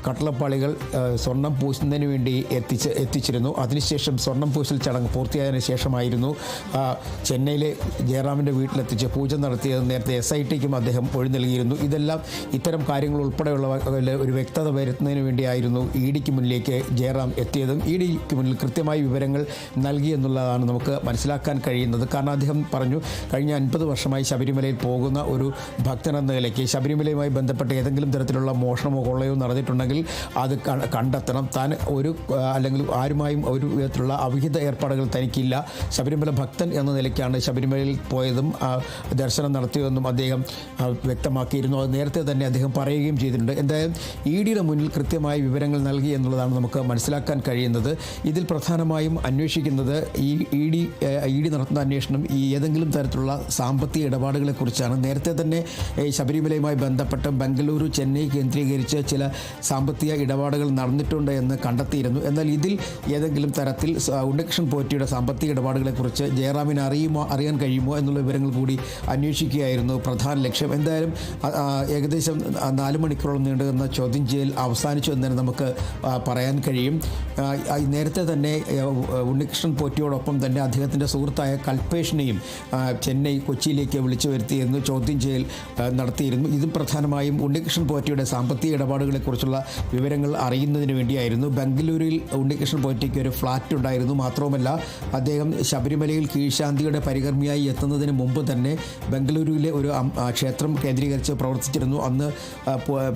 കട്ടളപ്പാളികൾ സ്വർണം പൂശുന്നതിന് വേണ്ടി എത്തിച്ചിരുന്നു. അതിനുശേഷം സ്വർണം പൂശൽ ചടങ്ങ് പൂർത്തിയായതിനു ശേഷമായിരുന്നു ചെന്നൈയിലെ ജയറാമിൻ്റെ വീട്ടിലെത്തിച്ച് പൂജ നടത്തിയത്. നേരത്തെ SITക്കും അദ്ദേഹം മൊഴി നൽകിയിരുന്നു. ഇതെല്ലാം ഇത്തരം കാര്യങ്ങൾ ഉൾപ്പെടെയുള്ള ഒരു വ്യക്തത വരുത്തുന്നതിന് വേണ്ടിയായിരുന്നു EDക്ക് മുന്നിലേക്ക് ജയറാം എത്തിയതും EDക്ക് മുന്നിൽ കൃത്യമായി വിവരങ്ങൾ നൽകി എന്നുള്ളതാണ് നമുക്ക് മനസ്സിലാക്കാൻ കഴിയുന്നത്. കാരണം അദ്ദേഹം പറഞ്ഞു, കഴിഞ്ഞ 50 വർഷമായി ശബരിമലയിൽ പോകുന്ന ഒരു ഭക്തനെന്ന നിലയ്ക്ക് ശബരിമലയുമായി ബന്ധപ്പെട്ട് ഏതെങ്കിലും തരത്തിലുള്ള മോഷണമോ കൊള്ളയോ നടന്നിട്ടുണ്ടെങ്കിൽ അത് കണ്ടെത്തണം. താൻ അല്ലെങ്കിൽ ആരുമായും ഒരു വിധത്തിലുള്ള അവിഹിത ഏർപ്പാടുകൾ തനിക്കില്ല. ശബരിമല ഭക്തൻ എന്ന നിലയ്ക്കാണ് ശബരിമലയിൽ പോയതും ദർശനം നടത്തിയതെന്നും അദ്ദേഹം വ്യക്തമാക്കിയിരുന്നു. അത് നേരത്തെ തന്നെ അദ്ദേഹം പറയുകയും ചെയ്തിട്ടുണ്ട്. എന്തായാലും EDയുടെ മുന്നിൽ കൃത്യമായ വിവരങ്ങൾ നൽകി എന്നുള്ളതാണ് നമുക്ക് മനസ്സിലാക്കാൻ കഴിയുന്നത്. ഇതിൽ പ്രധാനമായും അന്വേഷിക്കുന്നത് ED നടത്തുന്ന അന്വേഷണം ഈ ഏതെങ്കിലും തരത്തിലുള്ള സാമ്പത്തിക ഇടപാടുകളെക്കുറിച്ചാണ്. നേരത്തെ തന്നെ ശബരിമലയുമായി ബന്ധപ്പെട്ട് ബംഗളൂരു, ചെന്നൈ കേന്ദ്രീകരിച്ച് ചില സാമ്പത്തിക ഇടപാടുകൾ നടന്നിട്ടുണ്ട് എന്ന് എന്ന് കണ്ടെത്തിയിരുന്നു. എന്നാൽ ഇതിൽ ഏതെങ്കിലും തരത്തിൽ ഉണ്ണികൃഷ്ണൻ പോറ്റിയുടെ സാമ്പത്തിക ഇടപാടുകളെക്കുറിച്ച് ജയറാമിന് അറിയാൻ കഴിയുമോ എന്നുള്ള വിവരങ്ങൾ കൂടി അന്വേഷിക്കുകയായിരുന്നു പ്രധാന ലക്ഷ്യം. എന്തായാലും ഏകദേശം 4 മണിക്കൂറോളം നീണ്ടുനിന്ന ചോദ്യം ചെയ്യൽ അവസാനിച്ചു എന്ന് തന്നെ നമുക്ക് പറയാൻ കഴിയും. നേരത്തെ തന്നെ ഉണ്ണികൃഷ്ണൻ പോറ്റിയോടൊപ്പം തന്നെ അദ്ദേഹത്തിൻ്റെ സുഹൃത്തായ കൽപേഷിനെയും ചെന്നൈ കൊച്ചിയിലേക്ക് വിളിച്ചു വരുത്തിയിരുന്നു, ചോദ്യം ചെയ്യൽ നടത്തിയിരുന്നു. ഇതും പ്രധാനമായും ഉണ്ണികൃഷ്ണൻ പോറ്റിയുടെ സാമ്പത്തിക ഇടപാടുകളെക്കുറിച്ചുള്ള വിവരങ്ങൾ അറിയുന്നതിന് വേണ്ടിയായിരുന്നു. ബംഗളൂരുവിൽ ഉണ്ണികൃഷ്ണൻ പോറ്റിക്ക് ഒരു ഫ്ലാറ്റ് ഉണ്ടായിരുന്നു. മാത്രവുമല്ല, അദ്ദേഹം ശബരിമലയിൽ കീഴ്ശാന്തിയുടെ പരികർമ്മിയായി എത്തുന്നതിന് മുമ്പ് തന്നെ ബംഗളൂരുവിലെ ഒരു ക്ഷേത്രം കേന്ദ്രീകരിച്ച് പ്രവർത്തിച്ചിരുന്നു. അന്ന്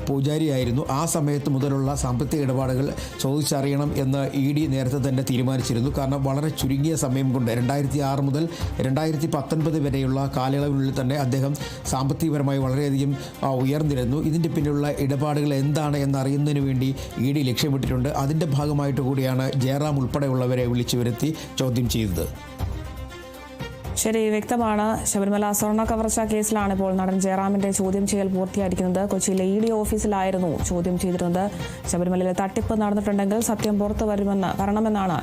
പൂജാരിയായിരുന്നു. ആ സമയത്ത് മുതലുള്ള സാമ്പത്തിക ഇടപാടുകൾ ചോദിച്ചറിയണം എന്ന് ED നേരത്തെ തന്നെ തീരുമാനിച്ചിരുന്നു. കാരണം വളരെ ചുരുങ്ങിയ സമയം കൊണ്ട് 2006 മുതൽ 2019 വരെയുള്ള കാലയളവിനുള്ളിൽ തന്നെ അദ്ദേഹം സാമ്പത്തികപരമായി വളരെയധികം ഉയർന്നിരുന്നു. ഇതിൻ്റെ പിന്നിലുള്ള ഇടപാടുകൾ എന്താണ് എന്നറിയുന്നതിന് വേണ്ടി ED ലക്ഷ്യമിട്ടിട്ടുണ്ട്. അതിൻ്റെ ഭാഗമായിട്ട് കൂടിയാണ് ജയറാം ഉൾപ്പെടെയുള്ളവരെ വിളിച്ചു വരുത്തി ചോദ്യം ചെയ്തത്.
ശരി, വ്യക്തമാണ്. ശബരിമല സ്വർണ്ണ കവർച്ച കേസിലാണ് ഇപ്പോൾ നടൻ ജയറാമിന്റെ ചോദ്യം ചെയ്യൽ പൂർത്തിയായിരിക്കുന്നത്. കൊച്ചിയിലെ ED ഓഫീസിലായിരുന്നു ചോദ്യം ചെയ്തിരുന്നത്. ശബരിമലയിലെ തട്ടിപ്പ് നടന്നിട്ടുണ്ടെങ്കിൽ സത്യം പുറത്തു വരണമെന്നാണ്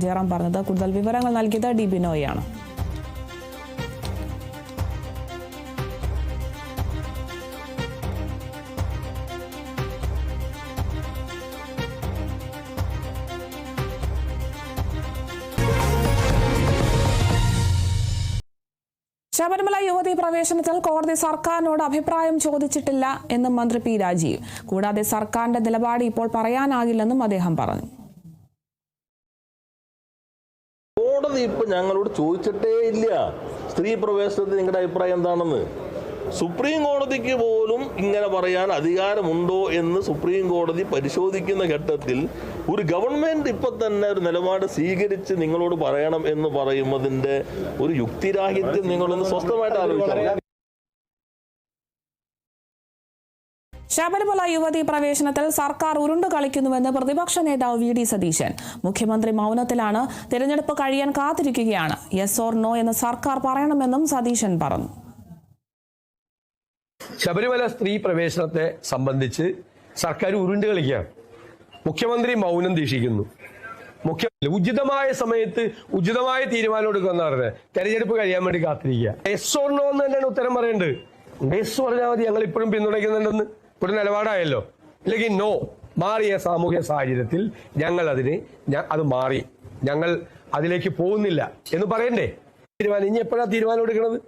ജയറാം പറഞ്ഞത്. കൂടുതൽ വിവരങ്ങൾ നൽകിയത് D ബിനോയാണ്. ശബരിമല യുവതീ പ്രവേശനത്തിൽ കോടതി സർക്കാരിനോട് അഭിപ്രായം ചോദിച്ചിട്ടില്ല എന്നും മന്ത്രി P രാജീവ്. കൂടാതെ സർക്കാരിന്റെ നിലപാട് ഇപ്പോൾ പറയാനാകില്ലെന്നും അദ്ദേഹം പറഞ്ഞു.
കോടതി ഇപ്പൊ ഞങ്ങളോട് ചോദിച്ചിട്ടേ ഇല്ല സ്ത്രീ പ്രവേശനത്തിൽ നിങ്ങളുടെ അഭിപ്രായം എന്താണെന്ന്. സുപ്രീം കോടതിക്ക് പോലും ഇങ്ങനെ പറയാൻ അധികാരമുണ്ടോ എന്ന് സുപ്രീം കോടതി പരിശോധിക്കുന്ന ഘട്ടത്തിൽ ഒരു ഗവൺമെന്റ് ഇപ്പൊ തന്നെ ഒരു നിലപാട് സ്വീകരിച്ച് നിങ്ങളോട് പറയണം എന്ന് പറയുന്നതിന്റെ ഒരു യുക്തിരാഹിത്യം നിങ്ങളൊന്ന് സ്വസ്ഥമായിട്ട് ആലോചിച്ചാൽ.
ശബരിമല യുവതീ പ്രവേശനത്തിൽ സർക്കാർ ഉരുണ്ടു കളിക്കുന്നുവെന്ന് പ്രതിപക്ഷ നേതാവ് VD സതീശൻ. മുഖ്യമന്ത്രി മൗനത്തിലാണ്, തിരഞ്ഞെടുപ്പ് കഴിയാൻ കാത്തിരിക്കുകയാണ്. യെസ് ഓർ നോ എന്ന് സർക്കാർ പറയണമെന്നും സതീശൻ പറഞ്ഞു.
ശബരിമല സ്ത്രീ പ്രവേശനത്തെ സംബന്ധിച്ച് സർക്കാർ ഉരുണ്ട് കളിക്കുകയാണ്. മുഖ്യമന്ത്രി മൗനം ദീക്ഷിക്കുന്നു. ഉചിതമായ സമയത്ത് ഉചിതമായ തീരുമാനം എടുക്കുമെന്ന് പറഞ്ഞത് തെരഞ്ഞെടുപ്പ് കഴിയാൻ വേണ്ടി കാത്തിരിക്കുക. എസ് ഓർ നോ എന്ന് തന്നെയാണ് ഉത്തരം പറയേണ്ടത്. എസ് പറഞ്ഞാൽ മതി, ഞങ്ങൾ ഇപ്പോഴും പിന്തുണയ്ക്കുന്നുണ്ടെന്ന് ഒരു നിലപാടായല്ലോ. ഇല്ലെങ്കിൽ നോ, മാറിയ സാമൂഹ്യ സാഹചര്യത്തിൽ ഞങ്ങൾ അത് മാറി, ഞങ്ങൾ അതിലേക്ക് പോകുന്നില്ല എന്ന് പറയണ്ടേ. ഇനി എപ്പോഴാണ് തീരുമാനം എടുക്കുന്നത്?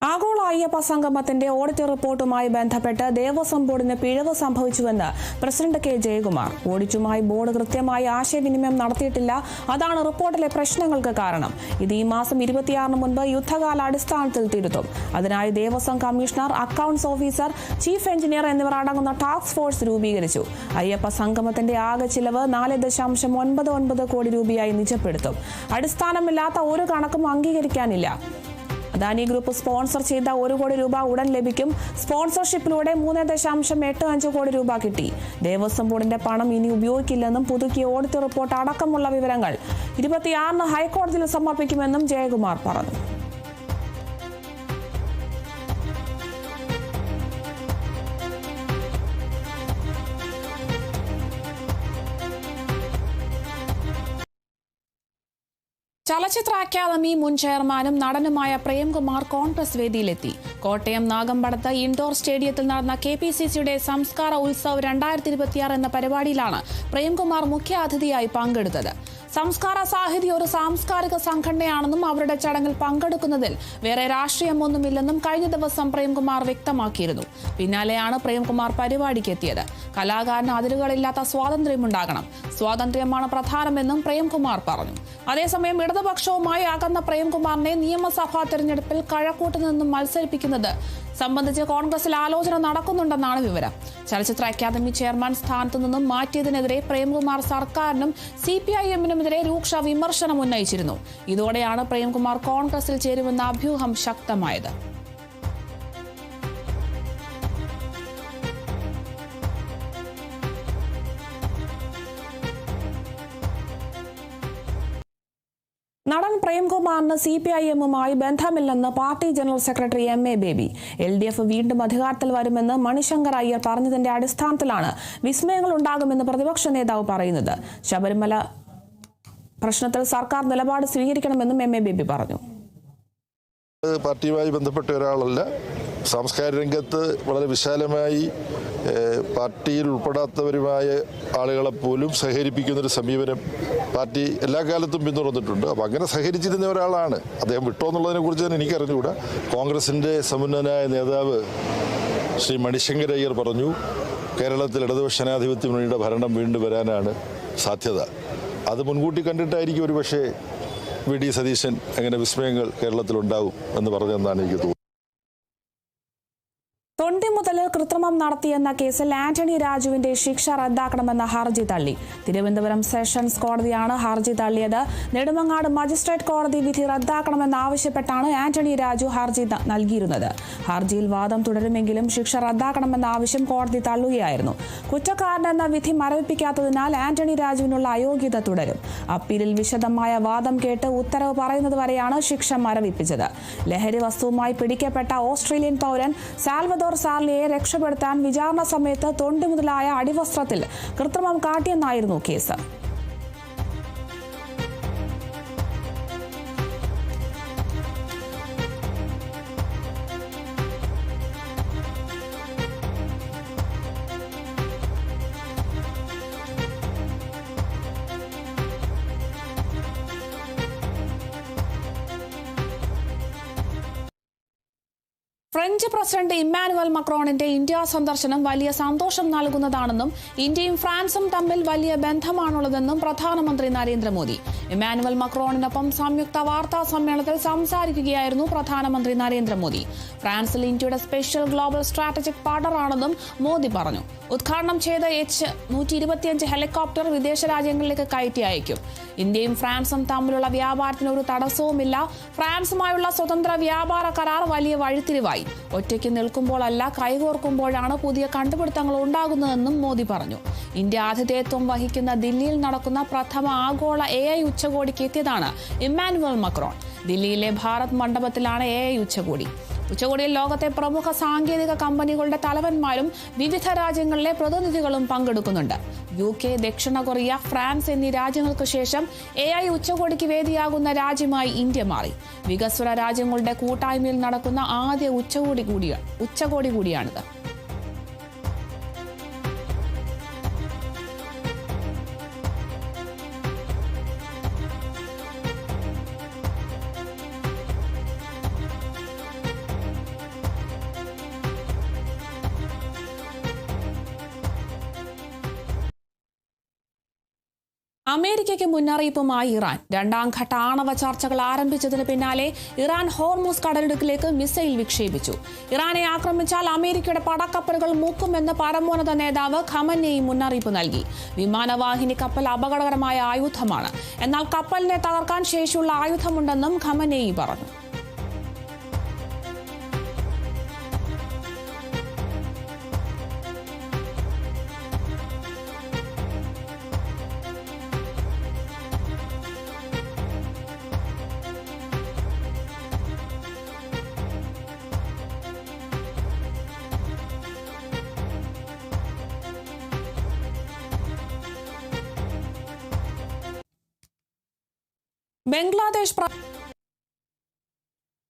ആഗോള അയ്യപ്പ സംഗമത്തിന്റെ ഓഡിറ്റ് റിപ്പോർട്ടുമായി ബന്ധപ്പെട്ട് ദേവസ്വം ബോർഡിന് പിഴവ് സംഭവിച്ചുവെന്ന് പ്രസിഡന്റ് K ജയകുമാർ. ഓഡിറ്റുമായി ബോർഡ് കൃത്യമായി ആശയവിനിമയം നടത്തിയിട്ടില്ല, അതാണ് റിപ്പോർട്ടിലെ പ്രശ്നങ്ങൾക്ക് കാരണം. ഇത് ഈ മാസം 26 മുൻപ് യുദ്ധകാല അടിസ്ഥാനത്തിൽ തിരുത്തും. അതിനായി Devaswom commissioner, accounts officer, chief engineer എന്നിവർ അടങ്ങുന്ന ടാസ്ക് ഫോഴ്സ് രൂപീകരിച്ചു. അയ്യപ്പ സംഗമത്തിന്റെ ആകെ ചിലവ് 4.99 കോടി രൂപയായി നിജപ്പെടുത്തും. അടിസ്ഥാനമില്ലാത്ത ഒരു കണക്കും അംഗീകരിക്കാനില്ല. അദാനി ഗ്രൂപ്പ് സ്പോൺസർ ചെയ്ത 1 കോടി രൂപ ഉടൻ ലഭിക്കും. സ്പോൺസർഷിപ്പിലൂടെ 3.85 കോടി രൂപ കിട്ടി. ദേവസ്വം ബോർഡിന്റെ പണം ഇനി ഉപയോഗിക്കില്ലെന്നും പുതുക്കിയ ഓഡിറ്റ് റിപ്പോർട്ട് അടക്കമുള്ള വിവരങ്ങൾ 26 ഹൈക്കോടതിയിൽ സമർപ്പിക്കുമെന്നും ജയകുമാർ പറഞ്ഞു. ചലച്ചിത്ര അക്കാദമി മുൻ ചെയർമാനും നടനുമായ പ്രേംകുമാർ കോൺഗ്രസ് വേദിയിലെത്തി. കോട്ടയം നാഗമ്പടത്ത് ഇൻഡോർ സ്റ്റേഡിയത്തിൽ നടന്ന KPCCയുടെ സംസ്കാര ഉത്സവ് 2026 എന്ന പരിപാടിയിലാണ് പ്രേംകുമാർ മുഖ്യ അതിഥിയായി പങ്കെടുത്തത്. സംസ്കാര സാഹിതി ഒരു സാംസ്കാരിക സംഘടനയാണെന്നും അവരുടെ ചടങ്ങിൽ പങ്കെടുക്കുന്നതിൽ വേറെ രാഷ്ട്രീയമൊന്നുമില്ലെന്നും കഴിഞ്ഞ ദിവസം പ്രേംകുമാർ വ്യക്തമാക്കിയിരുന്നു. പിന്നാലെയാണ് പ്രേംകുമാർ പരിപാടിക്ക് എത്തിയത്. കലാകാരന് അതിരുകളില്ലാത്ത സ്വാതന്ത്ര്യമുണ്ടാകണം, സ്വാതന്ത്ര്യമാണ് പ്രധാനമെന്നും പ്രേംകുമാർ പറഞ്ഞു. അതേസമയം ഇടതുപക്ഷവുമായി അകന്ന പ്രേംകുമാറിനെ നിയമസഭാ തെരഞ്ഞെടുപ്പിൽ കഴക്കൂട്ട് നിന്നും മത്സരിപ്പിക്കുന്നത് സംബന്ധിച്ച് കോൺഗ്രസിൽ ആലോചന നടക്കുന്നുണ്ടെന്നാണ് വിവരം. ചലച്ചിത്ര അക്കാദമി ചെയർമാൻ സ്ഥാനത്തു നിന്നും മാറ്റിയതിനെതിരെ പ്രേംകുമാർ സർക്കാരിനും CPIM-നുമെതിരെ രൂക്ഷ വിമർശനം ഉന്നയിച്ചിരുന്നു. ഇതോടെയാണ് പ്രേംകുമാർ കോൺഗ്രസിൽ ചേരുമെന്ന അഭ്യൂഹം ശക്തമായത്. നടൻ പ്രേംകുമാറിന് CPIM-മായി ബന്ധമില്ലെന്ന് പാർട്ടി general secretary MA Baby. LDF വീണ്ടും അധികാരത്തിൽ വരുമെന്ന് മണിശങ്കർ അയ്യർ പറഞ്ഞതിന്റെ അടിസ്ഥാനത്തിലാണ് വിസ്മയങ്ങൾ ഉണ്ടാകുമെന്ന് പ്രതിപക്ഷ നേതാവ് പറയുന്നത്. ശബരിമല പ്രശ്നത്തിൽ സർക്കാർ നിലപാട് സ്വീകരിക്കണമെന്നും MA ബേബി പറഞ്ഞു.
പാർട്ടിയുമായി ബന്ധപ്പെട്ട ഒരാളല്ല. സാംസ്കാരിക രംഗത്ത് വളരെ വിശാലമായി പാർട്ടിയിൽ ഉൾപ്പെടാത്തവരുമായ ആളുകളെ പോലും സഹകരിപ്പിക്കുന്നൊരു സമീപനം പാർട്ടി എല്ലാ കാലത്തും പിന്തുടർന്നിട്ടുണ്ട്. അപ്പോൾ അങ്ങനെ സഹകരിച്ചിരുന്ന ഒരാളാണ്. അദ്ദേഹം വിട്ടോ എന്നുള്ളതിനെ കുറിച്ച് തന്നെ എനിക്കറിഞ്ഞുകൂടാ. കോൺഗ്രസിൻ്റെ സമുന്നതനായ നേതാവ് ശ്രീ മണിശങ്കർ അയ്യർ പറഞ്ഞു, കേരളത്തിൽ ഇടതുപക്ഷ ജനാധിപത്യ മുന്നണിയുടെ ഭരണം വീണ്ടും വരാനാണ് സാധ്യത. അത് മുൻകൂട്ടി കണ്ടിട്ടായിരിക്കും ഒരു പക്ഷേ VD സതീശൻ അങ്ങനെ വിസ്മയങ്ങൾ കേരളത്തിലുണ്ടാവും എന്ന് പറഞ്ഞെന്നാണ് എനിക്ക് തോന്നുന്നത്.
തൊണ്ടി മുതലിൽ കൃത്രിമം നടത്തിയെന്ന കേസിൽ ആന്റണി രാജുവിന്റെ ശിക്ഷ റദ്ദാക്കണമെന്ന ഹർജി തള്ളി. തിരുവനന്തപുരം സെഷൻസ് കോടതിയാണ് ഹർജി തള്ളിയത്. നെടുമങ്ങാട് മജിസ്ട്രേറ്റ് കോടതി വിധി റദ്ദാക്കണമെന്നാവശ്യപ്പെട്ടാണ് ആന്റണി രാജു ഹർജി നൽകിയിരുന്നത്. ഹർജിയിൽ വാദം തുടരുമെങ്കിലും ശിക്ഷ റദ്ദാക്കണമെന്ന ആവശ്യം കോടതി തള്ളുകയായിരുന്നു. കുറ്റക്കാരനെന്ന വിധി മരവിപ്പിക്കാത്തതിനാൽ ആന്റണി രാജുവിനുള്ള അയോഗ്യത തുടരും. അപ്പീലിൽ വിശദമായ വാദം കേട്ട് ഉത്തരവ് പറയുന്നതുവരെയാണ് ശിക്ഷ മരവിപ്പിച്ചത്. ലഹരി വസ്തുവുമായി പിടിക്കപ്പെട്ട ഓസ്ട്രേലിയൻ പൗരൻ സാൽവദോർ സാർലിയെ രക്ഷപ്പെടുത്താൻ വിചാരണ സമയത്ത് തൊണ്ടി മുതലായ അടിവസ്ത്രത്തിൽ കൃത്രിമം കാട്ടിയെന്നായിരുന്നു കേസ്. ഫ്രഞ്ച് പ്രസിഡന്റ് ഇമ്മാനുവൽ മക്രോണിന്റെ ഇന്ത്യ സന്ദർശനം വലിയ സന്തോഷം നൽകുന്നതാണെന്നും ഇന്ത്യയും ഫ്രാൻസും തമ്മിൽ വലിയ ബന്ധമാണുള്ളതെന്നും പ്രധാനമന്ത്രി നരേന്ദ്രമോദി. ഇമ്മാനുവൽ മക്രോണിനൊപ്പം സംയുക്ത വാർത്താ സമ്മേളനത്തിൽ സംസാരിക്കുകയായിരുന്നു പ്രധാനമന്ത്രി നരേന്ദ്രമോദി. ഫ്രാൻസിൽ ഇന്ത്യയുടെ സ്പെഷ്യൽ ഗ്ലോബൽ സ്ട്രാറ്റജിക് പാർട്ണറാണെന്നും മോദി പറഞ്ഞു. ഉദ്ഘാടനം ചെയ്ത H-125 ഹെലികോപ്റ്റർ വിദേശ രാജ്യങ്ങളിലേക്ക് കയറ്റി അയക്കും. ഇന്ത്യയും ഫ്രാൻസും തമ്മിലുള്ള വ്യാപാരത്തിന് ഒരു തടസ്സവുമില്ല. ഫ്രാൻസുമായുള്ള സ്വതന്ത്ര വ്യാപാര കരാർ വലിയ വഴിത്തിരിവായി. ഒറ്റയ്ക്ക് നിൽക്കുമ്പോഴല്ല, കൈകോർക്കുമ്പോഴാണ് പുതിയ കണ്ടുപിടുത്തങ്ങൾ ഉണ്ടാകുന്നതെന്നും മോദി പറഞ്ഞു. ഇന്ത്യ ആതിഥേയത്വം വഹിക്കുന്ന ദില്ലിയിൽ നടക്കുന്ന പ്രഥമ ആഗോള AI ഉച്ചകോടിക്ക് എത്തിയതാണ് ഇമ്മാനുവൽ മക്രോൺ. ദില്ലിയിലെ ഭാരത് മണ്ഡപത്തിലാണ് AI ഉച്ചകോടി. ഉച്ചകോടിയിൽ ലോകത്തെ പ്രമുഖ സാങ്കേതിക കമ്പനികളുടെ തലവന്മാരും വിവിധ രാജ്യങ്ങളിലെ പ്രതിനിധികളും പങ്കെടുക്കുന്നുണ്ട്. UK, ദക്ഷിണ കൊറിയ, ഫ്രാൻസ് എന്നീ രാജ്യങ്ങൾക്ക് ശേഷം AI ഉച്ചകോടിക്ക് വേദിയാകുന്ന രാജ്യമായി ഇന്ത്യ മാറി. വികസ്വര രാജ്യങ്ങളുടെ കൂട്ടായ്മയിൽ നടക്കുന്ന ആദ്യ ഉച്ചകോടി കൂടിയാണിത്. അമേരിക്കയ്ക്ക് മുന്നറിയിപ്പുമായി ഇറാൻ. രണ്ടാം ഘട്ട ആണവ ചർച്ചകൾ ആരംഭിച്ചതിന് പിന്നാലെ ഇറാൻ ഹോർമുസ് കടലിടുക്കിലേക്ക് മിസൈൽ വിക്ഷേപിച്ചു. ഇറാനെ ആക്രമിച്ചാൽ അമേരിക്കയുടെ പടക്കപ്പലുകൾ മുക്കുമെന്ന് പരമോന്നത നേതാവ് ഖമനേയി മുന്നറിയിപ്പ് നൽകി. വിമാനവാഹിനി കപ്പൽ അപകടകരമായ ആയുധമാണ്, എന്നാൽ കപ്പലിനെ തകർക്കാൻ ശേഷിയുള്ള ആയുധമുണ്ടെന്നും ഖമനേയി പറഞ്ഞു. ബംഗ്ലാദേശ്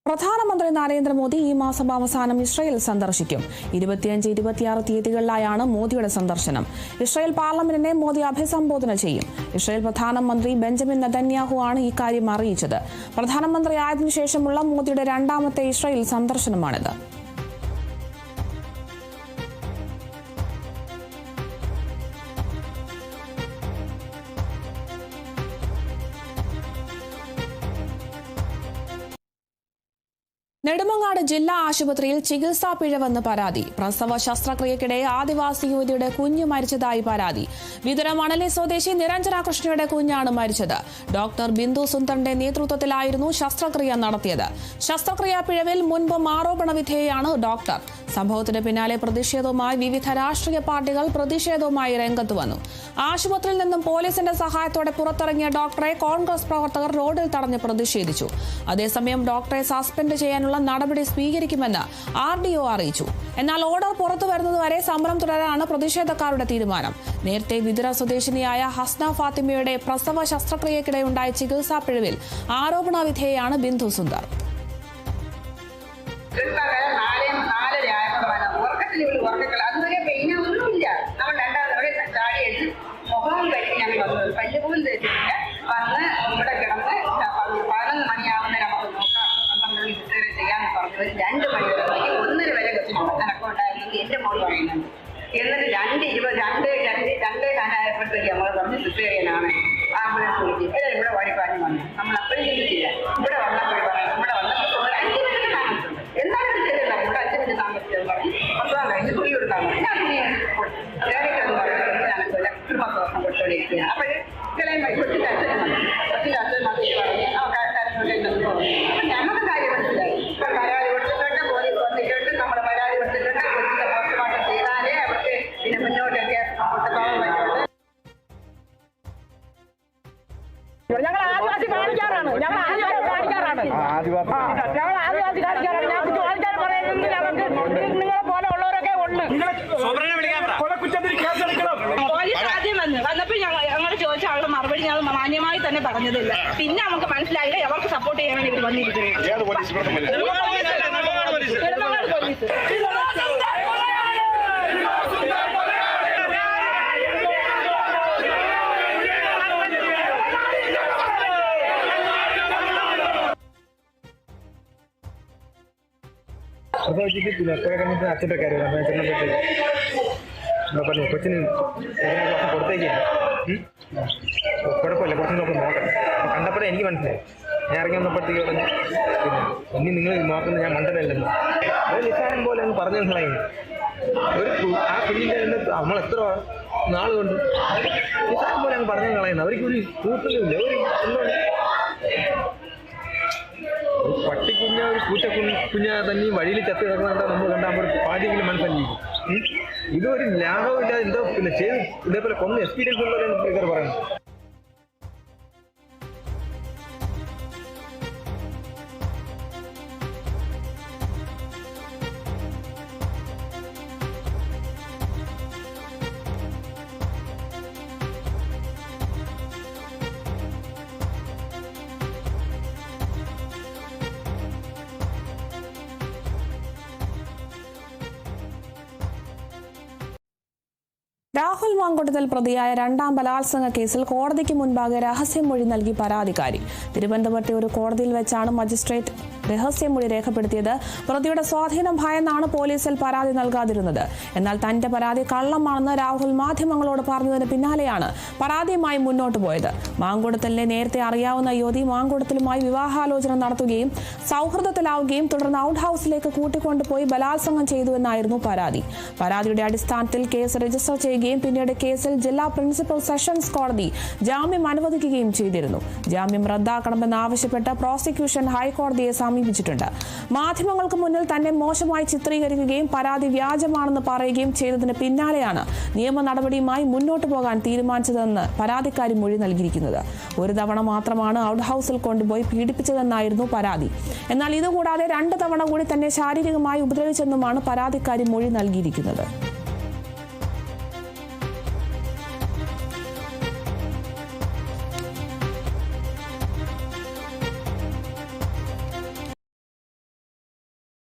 പ്രധാനമന്ത്രി നരേന്ദ്രമോദി ഈ മാസം അവസാനം ഇസ്രയേൽ സന്ദർശിക്കും. 25-26 തീയതികളിലായാണ് മോദിയുടെ സന്ദർശനം. ഇസ്രയേൽ പാർലമെന്റിനെ മോദി അഭിസംബോധന ചെയ്യും. ഇസ്രയേൽ പ്രധാനമന്ത്രി ബെഞ്ചമിൻ നെതന്യാഹു ആണ് ഇക്കാര്യം അറിയിച്ചത്. പ്രധാനമന്ത്രിയായതിനു ശേഷമുള്ള മോദിയുടെ രണ്ടാമത്തെ ഇസ്രയേൽ സന്ദർശനമാണിത്. നെടുമങ്ങാട് ജില്ലാ ആശുപത്രിയിൽ ചികിത്സാ പിഴവെന്ന് പരാതി. പ്രസവ ശസ്ത്രക്രിയക്കിടെ ആദിവാസി യുവതിയുടെ കുഞ്ഞ് മരിച്ചതായി പരാതി. വിതുര മണലി സ്വദേശി നിരഞ്ജന കൃഷ്ണയുടെ കുഞ്ഞാണ് മരിച്ചത്. ഡോക്ടർ ബിന്ദു സുന്ദറിന്റെ നേതൃത്വത്തിലായിരുന്നു ശസ്ത്രക്രിയ നടത്തിയത്. ശസ്ത്രക്രിയാ പിഴവിൽ മുൻപും ആരോപണ വിധേയയാണ് ഡോക്ടർ. സംഭവത്തിന് പിന്നാലെ പ്രതിഷേധവുമായി വിവിധ രാഷ്ട്രീയ പാർട്ടികൾ പ്രതിഷേധവുമായി രംഗത്ത് വന്നു. ആശുപത്രിയിൽ നിന്നും പോലീസിന്റെ സഹായത്തോടെ പുറത്തിറങ്ങിയ ഡോക്ടറെ കോൺഗ്രസ് പ്രവർത്തകർ റോഡിൽ തടഞ്ഞ് പ്രതിഷേധിച്ചു. അതേസമയം ഡോക്ടറെ സസ്പെൻഡ് ചെയ്യാനുള്ള നടപടി സ്വീകരിക്കുമെന്ന് RDO അറിയിച്ചു. എന്നാൽ ഓർഡർ പുറത്തു വരുന്നതുവരെ സമരം തുടരാനാണ് പ്രതിഷേധക്കാരുടെ തീരുമാനം. നേരത്തെ വിതുര സ്വദേശിനിയായ ഹസ്ന ഫാത്തിമയുടെ പ്രസവ ശസ്ത്രക്രിയക്കിടെ ഉണ്ടായ ചികിത്സാ പിഴവിൽ ആരോപണ വിധേയയാണ് ബിന്ദു സുന്ദർ.
മുഖവും കഴിച്ച് ഞങ്ങൾ വന്നത് പല്ലുപോലും തേച്ചിട്ടില്ല. വന്ന് ഇവിടെ കിടന്ന് 11 മണിയാവുന്ന നമുക്ക് നോക്കാം സിസേറിയൻ ചെയ്യാന്ന് പറഞ്ഞു. ഒരു 2 മണി വരെ 1:30 വരെ അനക്കം ഉണ്ടായിരുന്നത് എന്റെ മോൾ പറയുന്നുണ്ട്. എന്നിട്ട് 2:20 നമ്മൾ പറഞ്ഞ് സിസേറിയനാണ്. ആംബുലൻസ് വിളിച്ച് ഇവിടെ വഴിപ്പാടി വന്നു. നമ്മൾ അപ്പോഴും ചിന്തിച്ചില്ല. ഇവിടെ വന്നപ്പോഴും പറയാം. ഇവിടെ വന്നപ്പോൾ 5 മിനിറ്റ് താമസിച്ചുണ്ട്. എന്താണ് ഒരു ചെറിയ ഇവിടെ 5 മിനിറ്റ് താമസിച്ചത് പറഞ്ഞ് പ്രസവം കഴിഞ്ഞ് കുളി കൊടുക്കാൻ പറഞ്ഞു. ഞാൻ കൊടുത്തോണ്ടിരിക്കുകയാണ്. അപ്പോൾ കൊച്ചിന്റെ അച്ഛനും വന്നു. കൊച്ചിന്റെ അച്ഛൻ വന്നിട്ട് പറഞ്ഞ് അപ്പൊ ഞങ്ങൾക്ക് കാര്യം മനസ്സിലായി. ഇപ്പൊ പരാതി കൊടുത്തിട്ടുണ്ട്, പോലീസ് വന്നിട്ടുണ്ട്, നമ്മൾ പരാതി കൊടുത്തിട്ടുണ്ട്. കൊച്ചിന്റെ പോസ്റ്റ്മോർട്ടം ചെയ്താലേ അവർക്ക് പിന്നെ മുന്നോട്ടൊക്കെ കൊണ്ടുപോകാൻ പറ്റുള്ളൂ. ഞങ്ങൾ ആദിവാസി കാണിക്കാറാണ്. ഞങ്ങൾ ആദിവാസി കാണിക്കാറാണ്. ആൾക്കാർ പറയുന്നത് അവർക്ക് നിങ്ങളെ പോലെ ഉള്ളവരൊക്കെ ഉണ്ട്. പോലീസ് ആദ്യം വന്നപ്പോൾ ഞങ്ങൾ ചോദിച്ച ആളുടെ മറുപടി ഞങ്ങൾ മാന്യമായി തന്നെ പറഞ്ഞതില്ല. പിന്നെ നമുക്ക് മനസ്സിലായില്ല അവർക്ക് സപ്പോർട്ട് ചെയ്യാനാണ് ഇവർ വന്നിരിക്കുന്നത്. പോലീസ്
പിന്നെ എപ്പോഴെ കഴിഞ്ഞിട്ട് അച്ഛൻ്റെ കാര്യം പറഞ്ഞു കൊച്ചിന് കൊടുത്തേക്കില്ല. കുഴപ്പമില്ല, കുറച്ച് നോക്കി നോക്കാം. കണ്ടപ്പോഴേ എനിക്ക് മനസ്സിലായി. ഞാൻ ഇറങ്ങി വന്നപ്പോഴത്തേക്ക് പറഞ്ഞു പിന്നെ ഇനി നിങ്ങൾ നോക്കുന്നത് ഞാൻ മണ്ടനല്ലെന്ന്. ഒരു നിസ്സാരം പോലെ ഒന്ന് പറഞ്ഞു മനസ്സിലായി. ആ കുഞ്ഞിൻ്റെ നമ്മൾ എത്ര നാളുകൊണ്ട് നിസ്സാരം പോലെ അങ്ങ് പറഞ്ഞു കളയുന്നത്. അവർക്കൊരു കൂട്ടലുമില്ല. ഒരു പട്ടിക്കുഞ്ഞ ഒരു പൂറ്റക്കുഞ്ഞ തന്നെ വഴിയിൽ ചത്ത് കിടക്കുന്നുണ്ട്. നമ്മൾ കണ്ടാൽ പാടിയെങ്കിലും മനസ്സിലായിരിക്കും. ഇതൊരു ലാഭമില്ല. എന്തോ പിന്നെ ചെയ്ത് ഇതേപോലെ കൊന്ന എക്സ്പീരിയൻസ് ഉള്ളവരാണ് ഇവർ പറയുന്നത്.
രാഹുൽ മാങ്കൂട്ടത്തിൽ പ്രതിയായ 2ാം ബലാത്സംഗ കേസിൽ കോടതിക്ക് മുൻപാകെ രഹസ്യമൊഴി നൽകി പരാതിക്കാരി. തിരുവനന്തപുരത്തെ ഒരു കോടതിയിൽ വെച്ചാണ് മജിസ്ട്രേറ്റ് രഹസ്യമൊഴി രേഖപ്പെടുത്തിയത്. പ്രതിയുടെ സ്വാധീനം ഭയന്നാണ് പോലീസിൽ പരാതി നൽകാതിരുന്നത്. എന്നാൽ തന്റെ പരാതി കള്ളമാണെന്ന് രാഹുൽ മാധ്യമങ്ങളോട് പറഞ്ഞതിന് പിന്നാലെയാണ് പരാതിയുമായി മുന്നോട്ട് പോയത്. മാങ്കൂട്ടത്തിലിനെ നേരത്തെ അറിയാവുന്ന യുവതി മാങ്കൂട്ടത്തിലുമായി വിവാഹാലോചന നടത്തുകയും സൗഹൃദത്തിലാവുകയും തുടർന്ന് ഔട്ട് ഹൌസിലേക്ക് കൂട്ടിക്കൊണ്ടുപോയി ബലാത്സംഗം ചെയ്തുവെന്നായിരുന്നു പരാതി. പരാതിയുടെ അടിസ്ഥാനത്തിൽ കേസ് രജിസ്റ്റർ ചെയ്യുകയും പിന്നീട് കേസിൽ ജില്ലാ പ്രിൻസിപ്പൽ സെഷൻസ് കോടതി ജാമ്യം അനുവദിക്കുകയും ചെയ്തിരുന്നു. ജാമ്യം റദ്ദാക്കണമെന്നാവശ്യപ്പെട്ട് പ്രോസിക്യൂഷൻ ഹൈക്കോടതിയെ സമീപിച്ചിട്ടുണ്ട്. മാധ്യമങ്ങൾക്ക് മുന്നിൽ തന്നെ മോശമായി ചിത്രീകരിക്കുകയും പരാതി വ്യാജമാണെന്ന് പറയുകയും ചെയ്തതിന് പിന്നാലെയാണ് നിയമ നടപടിയുമായി മുന്നോട്ട് പോകാൻ തീരുമാനിച്ചതെന്ന് പരാതിക്കാരി മൊഴി നൽകിയിരിക്കുന്നത്. ഒരു തവണ മാത്രമാണ് ഔട്ട് ഹൌസിൽ കൊണ്ടുപോയി പീഡിപ്പിച്ചതെന്നായിരുന്നു പരാതി. എന്നാൽ ഇതുകൂടാതെ 2 തവണ കൂടി തന്നെ ശാരീരികമായി ഉപദ്രവിച്ചെന്നുമാണ് പരാതിക്കാരി മൊഴി നൽകിയിരിക്കുന്നത്.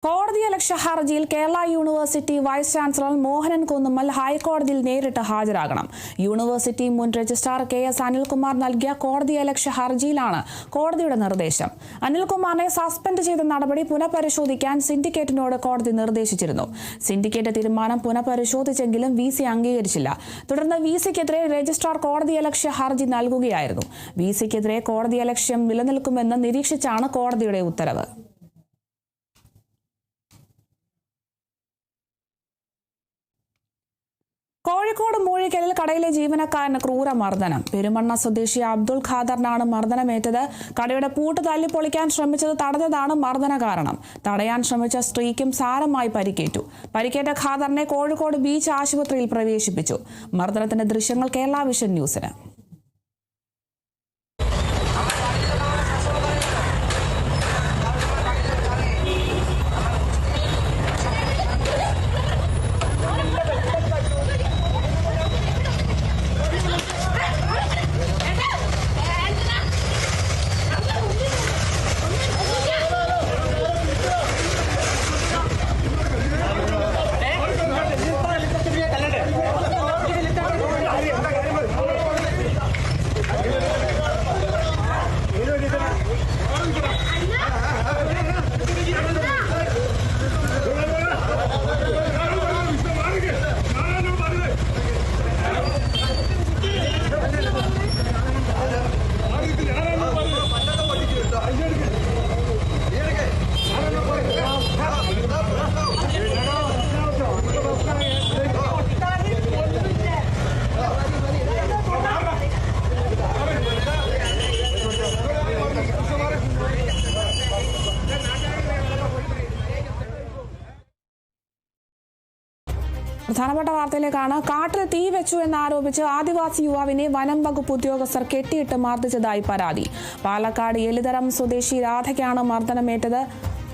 കോടതിയലക്ഷ്യ ഹർജിയിൽ Kerala university vice chancellor Mohanan Kunnummal ഹൈക്കോടതിയിൽ നേരിട്ട് ഹാജരാകണം. യൂണിവേഴ്സിറ്റി മുൻ രജിസ്ട്രാർ KS അനിൽകുമാർ നൽകിയ കോടതിയലക്ഷ്യ ഹർജിയിലാണ് കോടതിയുടെ നിർദ്ദേശം. അനിൽകുമാറിനെ സസ്പെൻഡ് ചെയ്ത നടപടി പുനഃപരിശോധിക്കാൻ സിൻഡിക്കേറ്റിനോട് കോടതി നിർദ്ദേശിച്ചിരുന്നു. സിൻഡിക്കേറ്റ് തീരുമാനം പുനഃപരിശോധിച്ചെങ്കിലും VC അംഗീകരിച്ചില്ല. തുടർന്ന് VCക്കെതിരെ രജിസ്ട്രാർ കോടതിയലക്ഷ്യ ഹർജി നൽകുകയായിരുന്നു. VCക്കെതിരെ കോടതിയലക്ഷ്യം നിലനിൽക്കുമെന്ന് നിരീക്ഷിച്ചാണ് കോടതിയുടെ ഉത്തരവ്. കോഴിക്കോട് മൂഴി പാറമേക്കലിൽ കടയിലെ ജീവനക്കാരന് ക്രൂരമർദ്ദനം. പെരുമണ്ണ സ്വദേശി അബ്ദുൾ ഖാദറിനാണ് മർദ്ദനമേറ്റത്. കടയുടെ പൂട്ട് തല്ലിപ്പൊളിക്കാൻ ശ്രമിച്ചത് തടഞ്ഞതാണ് മർദ്ദന കാരണം. തടയാൻ ശ്രമിച്ച സ്ത്രീക്കും സാരമായി പരിക്കേറ്റു. പരിക്കേറ്റ ഖാദറിനെ കോഴിക്കോട് ബീച്ച് ആശുപത്രിയിൽ പ്രവേശിപ്പിച്ചു. മർദ്ദനത്തിന്റെ ദൃശ്യങ്ങൾ കേരള വിഷൻ ന്യൂസിന്. പ്രധാനപ്പെട്ട വാർത്തയിലേക്കാണ്. കാട്ടിൽ തീ വെച്ചു എന്നാരോപിച്ച് ആദിവാസി യുവാവിനെ വനം വകുപ്പ് ഉദ്യോഗസ്ഥർ കെട്ടിയിട്ട് മർദ്ദിച്ചതായി പരാതി. പാലക്കാട് എലിതരം സ്വദേശി രാധയ്ക്കാണ് മർദ്ദനമേറ്റത്.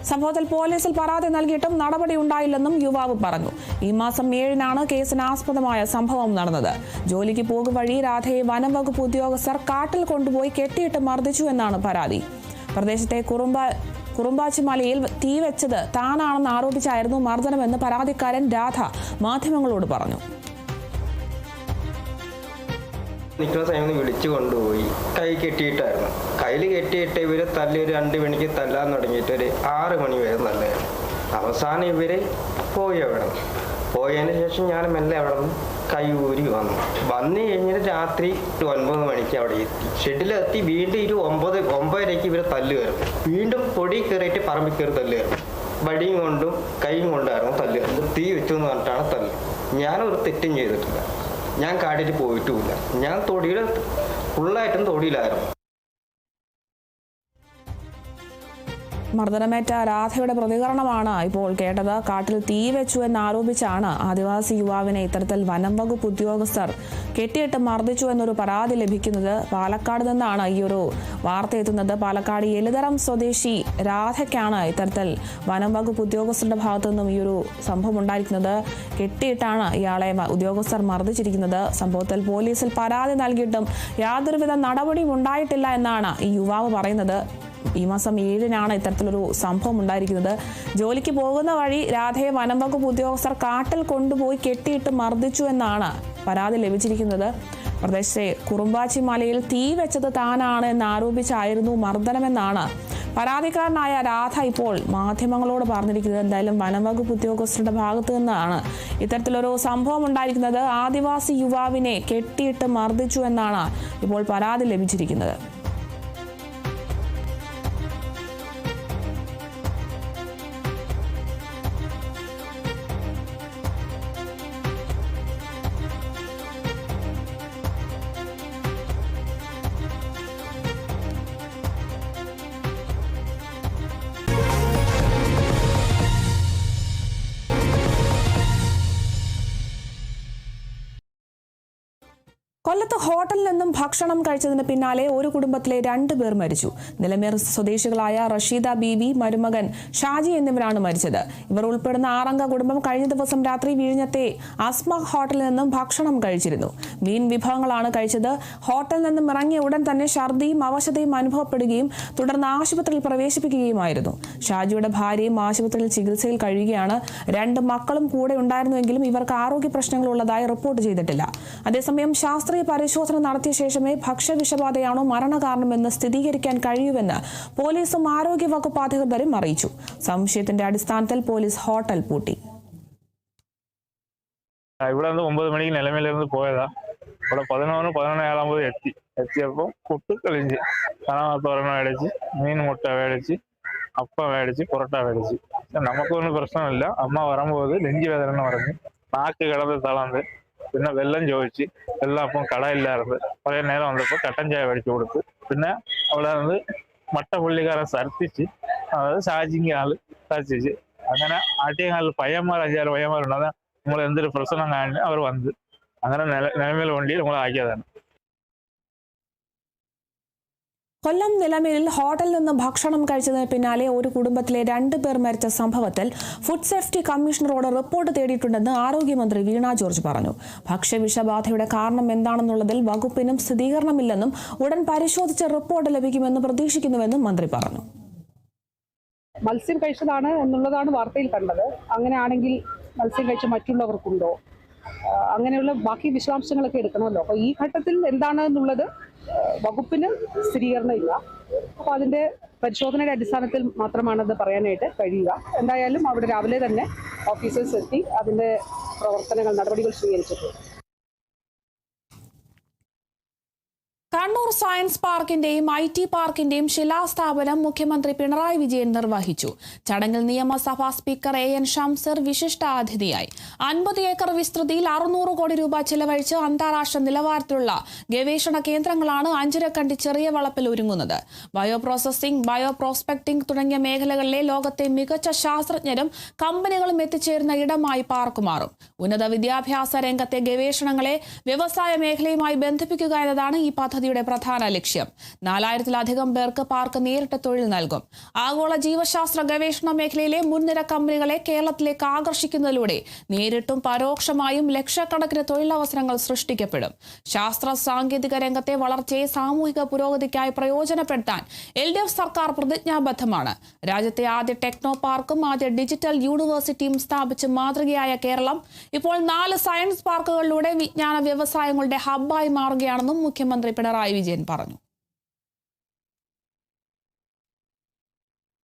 സംഭവത്തിൽ പോലീസിൽ പരാതി നൽകിയിട്ടും നടപടി ഉണ്ടായില്ലെന്നും യുവാവ് പറഞ്ഞു. ഈ മാസം 7-നാണ് കേസിനാസ്പദമായ സംഭവം നടന്നത്. ജോലിക്ക് പോകും വഴി രാധയെ വനം വകുപ്പ് ഉദ്യോഗസ്ഥർ കാട്ടിൽ കൊണ്ടുപോയി കെട്ടിയിട്ട് മർദ്ദിച്ചു എന്നാണ് പരാതി. പ്രദേശത്തെ കുറുമ്പാച്ചിമലയിൽ തീ വെച്ചത് താനാണെന്ന് ആരോപിച്ചായിരുന്നു മർദ്ദനമെന്ന് പരാതിക്കാരൻ രാധ മാധ്യമങ്ങളോട് പറഞ്ഞു.
നിൽക്കുന്ന സമയത്ത് വിളിച്ചു കൊണ്ടുപോയി കൈ കെട്ടിയിട്ടായിരുന്നു. കയ്യിൽ കെട്ടിയിട്ട് ഇവരെ തല്ലി ഒരു 2 മണിക്ക് തല്ലാൻ തുടങ്ങിയിട്ട് ഒരു 6 മണി വരെ നല്ലതായിരുന്നു. അവസാനം ഇവര് പോയി അവിടെ. പോയതിന് ശേഷം ഞാൻ മെല്ലെ അവിടെ നിന്ന് കൈ ഊരി വന്നു കഴിഞ്ഞിട്ട് രാത്രി 9 മണിക്ക് അവിടെ എത്തി. ഷെഡിലെത്തി വീണ്ടും 9:30 ഇവരെ തല്ല് കയറും. വീണ്ടും പൊടി കയറിയിട്ട് പറമ്പിൽ കയറി തല്ല് കയറും. വടിയും കൊണ്ടും കൈയും കൊണ്ടായിരുന്നു തല്ല് കയറുന്നത്. തീ വെച്ചു എന്ന് പറഞ്ഞിട്ടാണ് തല്ല്. ഞാനൊരു തെറ്റും ചെയ്തിട്ടില്ല. ഞാൻ കാട്ടിൽ പോയിട്ടുമില്ല. ഞാൻ ഫുള്ളായിട്ടും തൊടിയിലായിരുന്നു.
മർദ്ദനമേറ്റ രാധയുടെ പ്രതികരണമാണ് ഇപ്പോൾ കേട്ടത്. കാട്ടിൽ തീ വെച്ചു എന്നാരോപിച്ചാണ് ആദിവാസി യുവാവിനെ ഇത്തരത്തിൽ വനം വകുപ്പ് ഉദ്യോഗസ്ഥർ കെട്ടിയിട്ട് മർദ്ദിച്ചു എന്നൊരു പരാതി ലഭിക്കുന്നത്. പാലക്കാട് നിന്നാണ് ഈ ഒരു വാർത്ത എത്തുന്നത്. പാലക്കാട് എലിതരം സ്വദേശി രാധയ്ക്കാണ് ഇത്തരത്തിൽ വനം വകുപ്പ് ഉദ്യോഗസ്ഥരുടെ ഭാഗത്തു നിന്നും ഈ ഒരു സംഭവം ഉണ്ടായിരിക്കുന്നത്. കെട്ടിയിട്ടാണ് ഇയാളെ ഉദ്യോഗസ്ഥർ മർദ്ദിച്ചിരിക്കുന്നത്. സംഭവത്തിൽ പോലീസിൽ പരാതി നൽകിയിട്ടും യാതൊരുവിധ നടപടിയും ഉണ്ടായിട്ടില്ല എന്നാണ് ഈ യുവാവ് പറയുന്നത്. ഈ മാസം 7-നാണ് ഇത്തരത്തിലൊരു സംഭവം ഉണ്ടായിരിക്കുന്നത്. ജോലിക്ക് പോകുന്ന വഴി രാധയെ വനം വകുപ്പ് ഉദ്യോഗസ്ഥർ കാട്ടിൽ കൊണ്ടുപോയി കെട്ടിയിട്ട് മർദ്ദിച്ചു എന്നാണ് പരാതി ലഭിച്ചിരിക്കുന്നത്. പ്രദേശത്തെ കുറുമ്പാച്ചിമലയിൽ തീ വെച്ചത് താനാണ് എന്നാരോപിച്ചായിരുന്നു മർദ്ദനമെന്നാണ് പരാതിക്കാരനായ രാധ ഇപ്പോൾ മാധ്യമങ്ങളോട് പറഞ്ഞിരിക്കുന്നത്. എന്തായാലും വനം വകുപ്പ് ഉദ്യോഗസ്ഥരുടെ ഭാഗത്തു നിന്നാണ് ഇത്തരത്തിലൊരു സംഭവം ഉണ്ടായിരിക്കുന്നത്. ആദിവാസി യുവാവിനെ കെട്ടിയിട്ട് മർദ്ദിച്ചു എന്നാണ് ഇപ്പോൾ പരാതി ലഭിച്ചിരിക്കുന്നത്. കൊല്ലത്ത് ഹോട്ടലിൽ നിന്നും ഭക്ഷണം കഴിച്ചതിന് പിന്നാലെ ഒരു കുടുംബത്തിലെ 2 പേർ മരിച്ചു. നിലമേർ സ്വദേശികളായ റഷീദ ബീവി, മരുമകൻ ഷാജി എന്നിവരാണ് മരിച്ചത്. ഇവർ ഉൾപ്പെടുന്ന 6-അംഗ കുടുംബം കഴിഞ്ഞ ദിവസം രാത്രി വിഴിഞ്ഞത്തെ അസ്മ ഹോട്ടലിൽ നിന്നും ഭക്ഷണം കഴിച്ചിരുന്നു. മീൻ വിഭവങ്ങളാണ് കഴിച്ചത്. ഹോട്ടലിൽ നിന്നും ഇറങ്ങിയ ഉടൻ തന്നെ ഛർദിയും അവശതയും അനുഭവപ്പെടുകയും തുടർന്ന് ആശുപത്രിയിൽ പ്രവേശിപ്പിക്കുകയുമായിരുന്നു. ഷാജിയുടെ ഭാര്യയും ആശുപത്രിയിൽ ചികിത്സയിൽ കഴിയുകയാണ്. 2 മക്കളും കൂടെ ഉണ്ടായിരുന്നുവെങ്കിലും ഇവർക്ക് ആരോഗ്യ പ്രശ്നങ്ങൾ ഉള്ളതായി റിപ്പോർട്ട് ചെയ്തിട്ടില്ല. അതേസമയം ശാസ്ത്രീയ പരിശോധന നടത്തിയ ശേഷമേ ഭക്ഷ്യവിഷബാധയാണോ മരണകാരണമെന്ന് സ്ഥിരീകരിക്കാൻ കഴിയൂവെന്ന് പോലീസും ആരോഗ്യ വകുപ്പ് അധികൃതരും അറിയിച്ചു. സംശയത്തിന്റെ അടിസ്ഥാനത്തിൽ പോലീസ് ഹോട്ടൽ പൂട്ടി.
ഇവിടെ 9 മണിക്ക് നിലമേലിരുന്ന് പോയതാ. ഇവിടെ 11-11 എത്തിയപ്പോൾ പുട്ട് കളിഞ്ച് കാണാത്ത ഒരെണ്ണം മേടിച്ച്, മീൻ മുട്ട മേടിച്ച്, അപ്പം മേടിച്ച്, പൊറോട്ട മേടിച്ച്. നമുക്കൊന്നും പ്രശ്നമില്ല. അമ്മ വരുമ്പോൾ നെഞ്ച് വേദന എന്ന് പറഞ്ഞ് നാക്ക് കിടന്ന് തളർന്ന് പിന്നെ വെള്ളം ചോദിച്ച്, വെള്ളം അപ്പം കടയില്ലായിരുന്നു. കുറേ നേരം വന്നപ്പോൾ കട്ടൻ ചായ മേടിച്ചു കൊടുത്ത്. പിന്നെ അവിടെ നിന്ന് മട്ടപ്പള്ളിക്കാരൻ സർത്തിച്ച്, അതായത് ഷാജിങ് ആള് സർത്തിച്ച്, അങ്ങനെ ആട്ടിയങ്ങാളിൽ പയ്യന്മാർ 5-6 പയ്യന്മാരുണ്ട്. അത് നമ്മൾ എന്തൊരു പ്രശ്നം കാണി അവർ വന്ന് അങ്ങനെ നിലമേൽ വണ്ടിയിൽ നമ്മൾ ആക്കിയതാണ്.
കൊല്ലം നിലമേലിൽ ഹോട്ടലിൽ നിന്ന് ഭക്ഷണം കഴിച്ചതിന് പിന്നാലെ ഒരു കുടുംബത്തിലെ 2 പേർ മരിച്ച സംഭവത്തിൽ ഫുഡ് സേഫ്റ്റി കമ്മീഷണറോട് റിപ്പോർട്ട് തേടിയിട്ടുണ്ടെന്ന് ആരോഗ്യമന്ത്രി വീണ ജോർജ് പറഞ്ഞു. ഭക്ഷ്യവിഷബാധയുടെ കാരണം എന്താണെന്നുള്ളതിൽ വകുപ്പിനും സ്ഥിരീകരണമില്ലെന്നും ഉടൻ പരിശോധിച്ച് റിപ്പോർട്ട് ലഭിക്കുമെന്ന് പ്രതീക്ഷിക്കുന്നുവെന്നും മന്ത്രി പറഞ്ഞു.
മത്സ്യം കഴിച്ചതാണ് എന്നുള്ളതാണ് വാർത്തയിൽ കണ്ടത്. അങ്ങനെയാണെങ്കിൽ മത്സ്യം കഴിച്ച മറ്റുള്ളവർക്കുണ്ടോ, അങ്ങനെയുള്ള ബാക്കി വിശദാംശങ്ങളൊക്കെ എടുക്കണമല്ലോ. അപ്പോൾ ഈ ഘട്ടത്തിൽ എന്താണെന്നുള്ളത് വകുപ്പിന് സ്ഥിരീകരണമില്ല. അപ്പോൾ അതിൻ്റെ പരിശോധനയുടെ അടിസ്ഥാനത്തിൽ മാത്രമാണത് പറയാനായിട്ട് കഴിയുക. എന്തായാലും അവിടെ രാവിലെ തന്നെ ഓഫീസേഴ്സ് എത്തി അതിൻ്റെ നടപടികൾ സ്വീകരിച്ചിട്ടുണ്ട്.
കണ്ണൂർ സയൻസ് പാർക്കിന്റെയും IT പാർക്കിന്റെയും ശിലാസ്ഥാപനം മുഖ്യമന്ത്രി പിണറായി വിജയൻ നിർവഹിച്ചു. ചടങ്ങിൽ നിയമസഭാ സ്പീക്കർ AN ഷംസീർ വിശിഷ്ടാതിഥിയായി. 50 ഏക്കർ വിസ്തൃതിയിൽ 600 കോടി രൂപ ചെലവഴിച്ച് അന്താരാഷ്ട്ര നിലവാരത്തിലുള്ള ഗവേഷണ കേന്ദ്രങ്ങളാണ് അഞ്ചരക്കണ്ടി ചെറിയ വളപ്പിൽ ഒരുങ്ങുന്നത്. ബയോ പ്രോസസിംഗ്, ബയോ പ്രോസ്പെക്ടിംഗ് തുടങ്ങിയ മേഖലകളിലെ ലോകത്തെ മികച്ച ശാസ്ത്രജ്ഞരും കമ്പനികളും എത്തിച്ചേരുന്ന ഇടമായി പാർക്ക് മാറും. ഉന്നത വിദ്യാഭ്യാസ രംഗത്തെ ഗവേഷണങ്ങളെ വ്യവസായ മേഖലയുമായി ബന്ധിപ്പിക്കുക എന്നതാണ് ഈ പദ്ധതിയുടെ പ്രധാന ലക്ഷ്യം. 4000-ലധികം പേർക്ക് പാർക്ക് നേരിട്ട് തൊഴിൽ നൽകും. ആഗോള ജീവശാസ്ത്ര ഗവേഷണ മേഖലയിലെ മുൻനിര കമ്പനികളെ കേരളത്തിലേക്ക് ആകർഷിക്കുന്നതിലൂടെ നേരിട്ടും പരോക്ഷമായും ലക്ഷക്കണക്കിന് തൊഴിലവസരങ്ങൾ സൃഷ്ടിക്കപ്പെടും. ശാസ്ത്ര സാങ്കേതിക രംഗത്തെ വളർച്ചയെ സാമൂഹിക പുരോഗതിക്കായി പ്രയോജനപ്പെടുത്താൻ LDF സർക്കാർ പ്രതിജ്ഞാബദ്ധമാണ്. രാജ്യത്തെ ആദ്യ ടെക്നോ പാർക്കും ആദ്യ ഡിജിറ്റൽ യൂണിവേഴ്സിറ്റിയും സ്ഥാപിച്ച് മാതൃകയായ കേരളം ഇപ്പോൾ 4 സയൻസ് പാർക്കുകളിലൂടെ വിജ്ഞാന വ്യവസായങ്ങളുടെ ഹബ്ബായി മാറുകയാണെന്നും മുഖ്യമന്ത്രി പിണറായി വിജയൻ പറഞ്ഞു.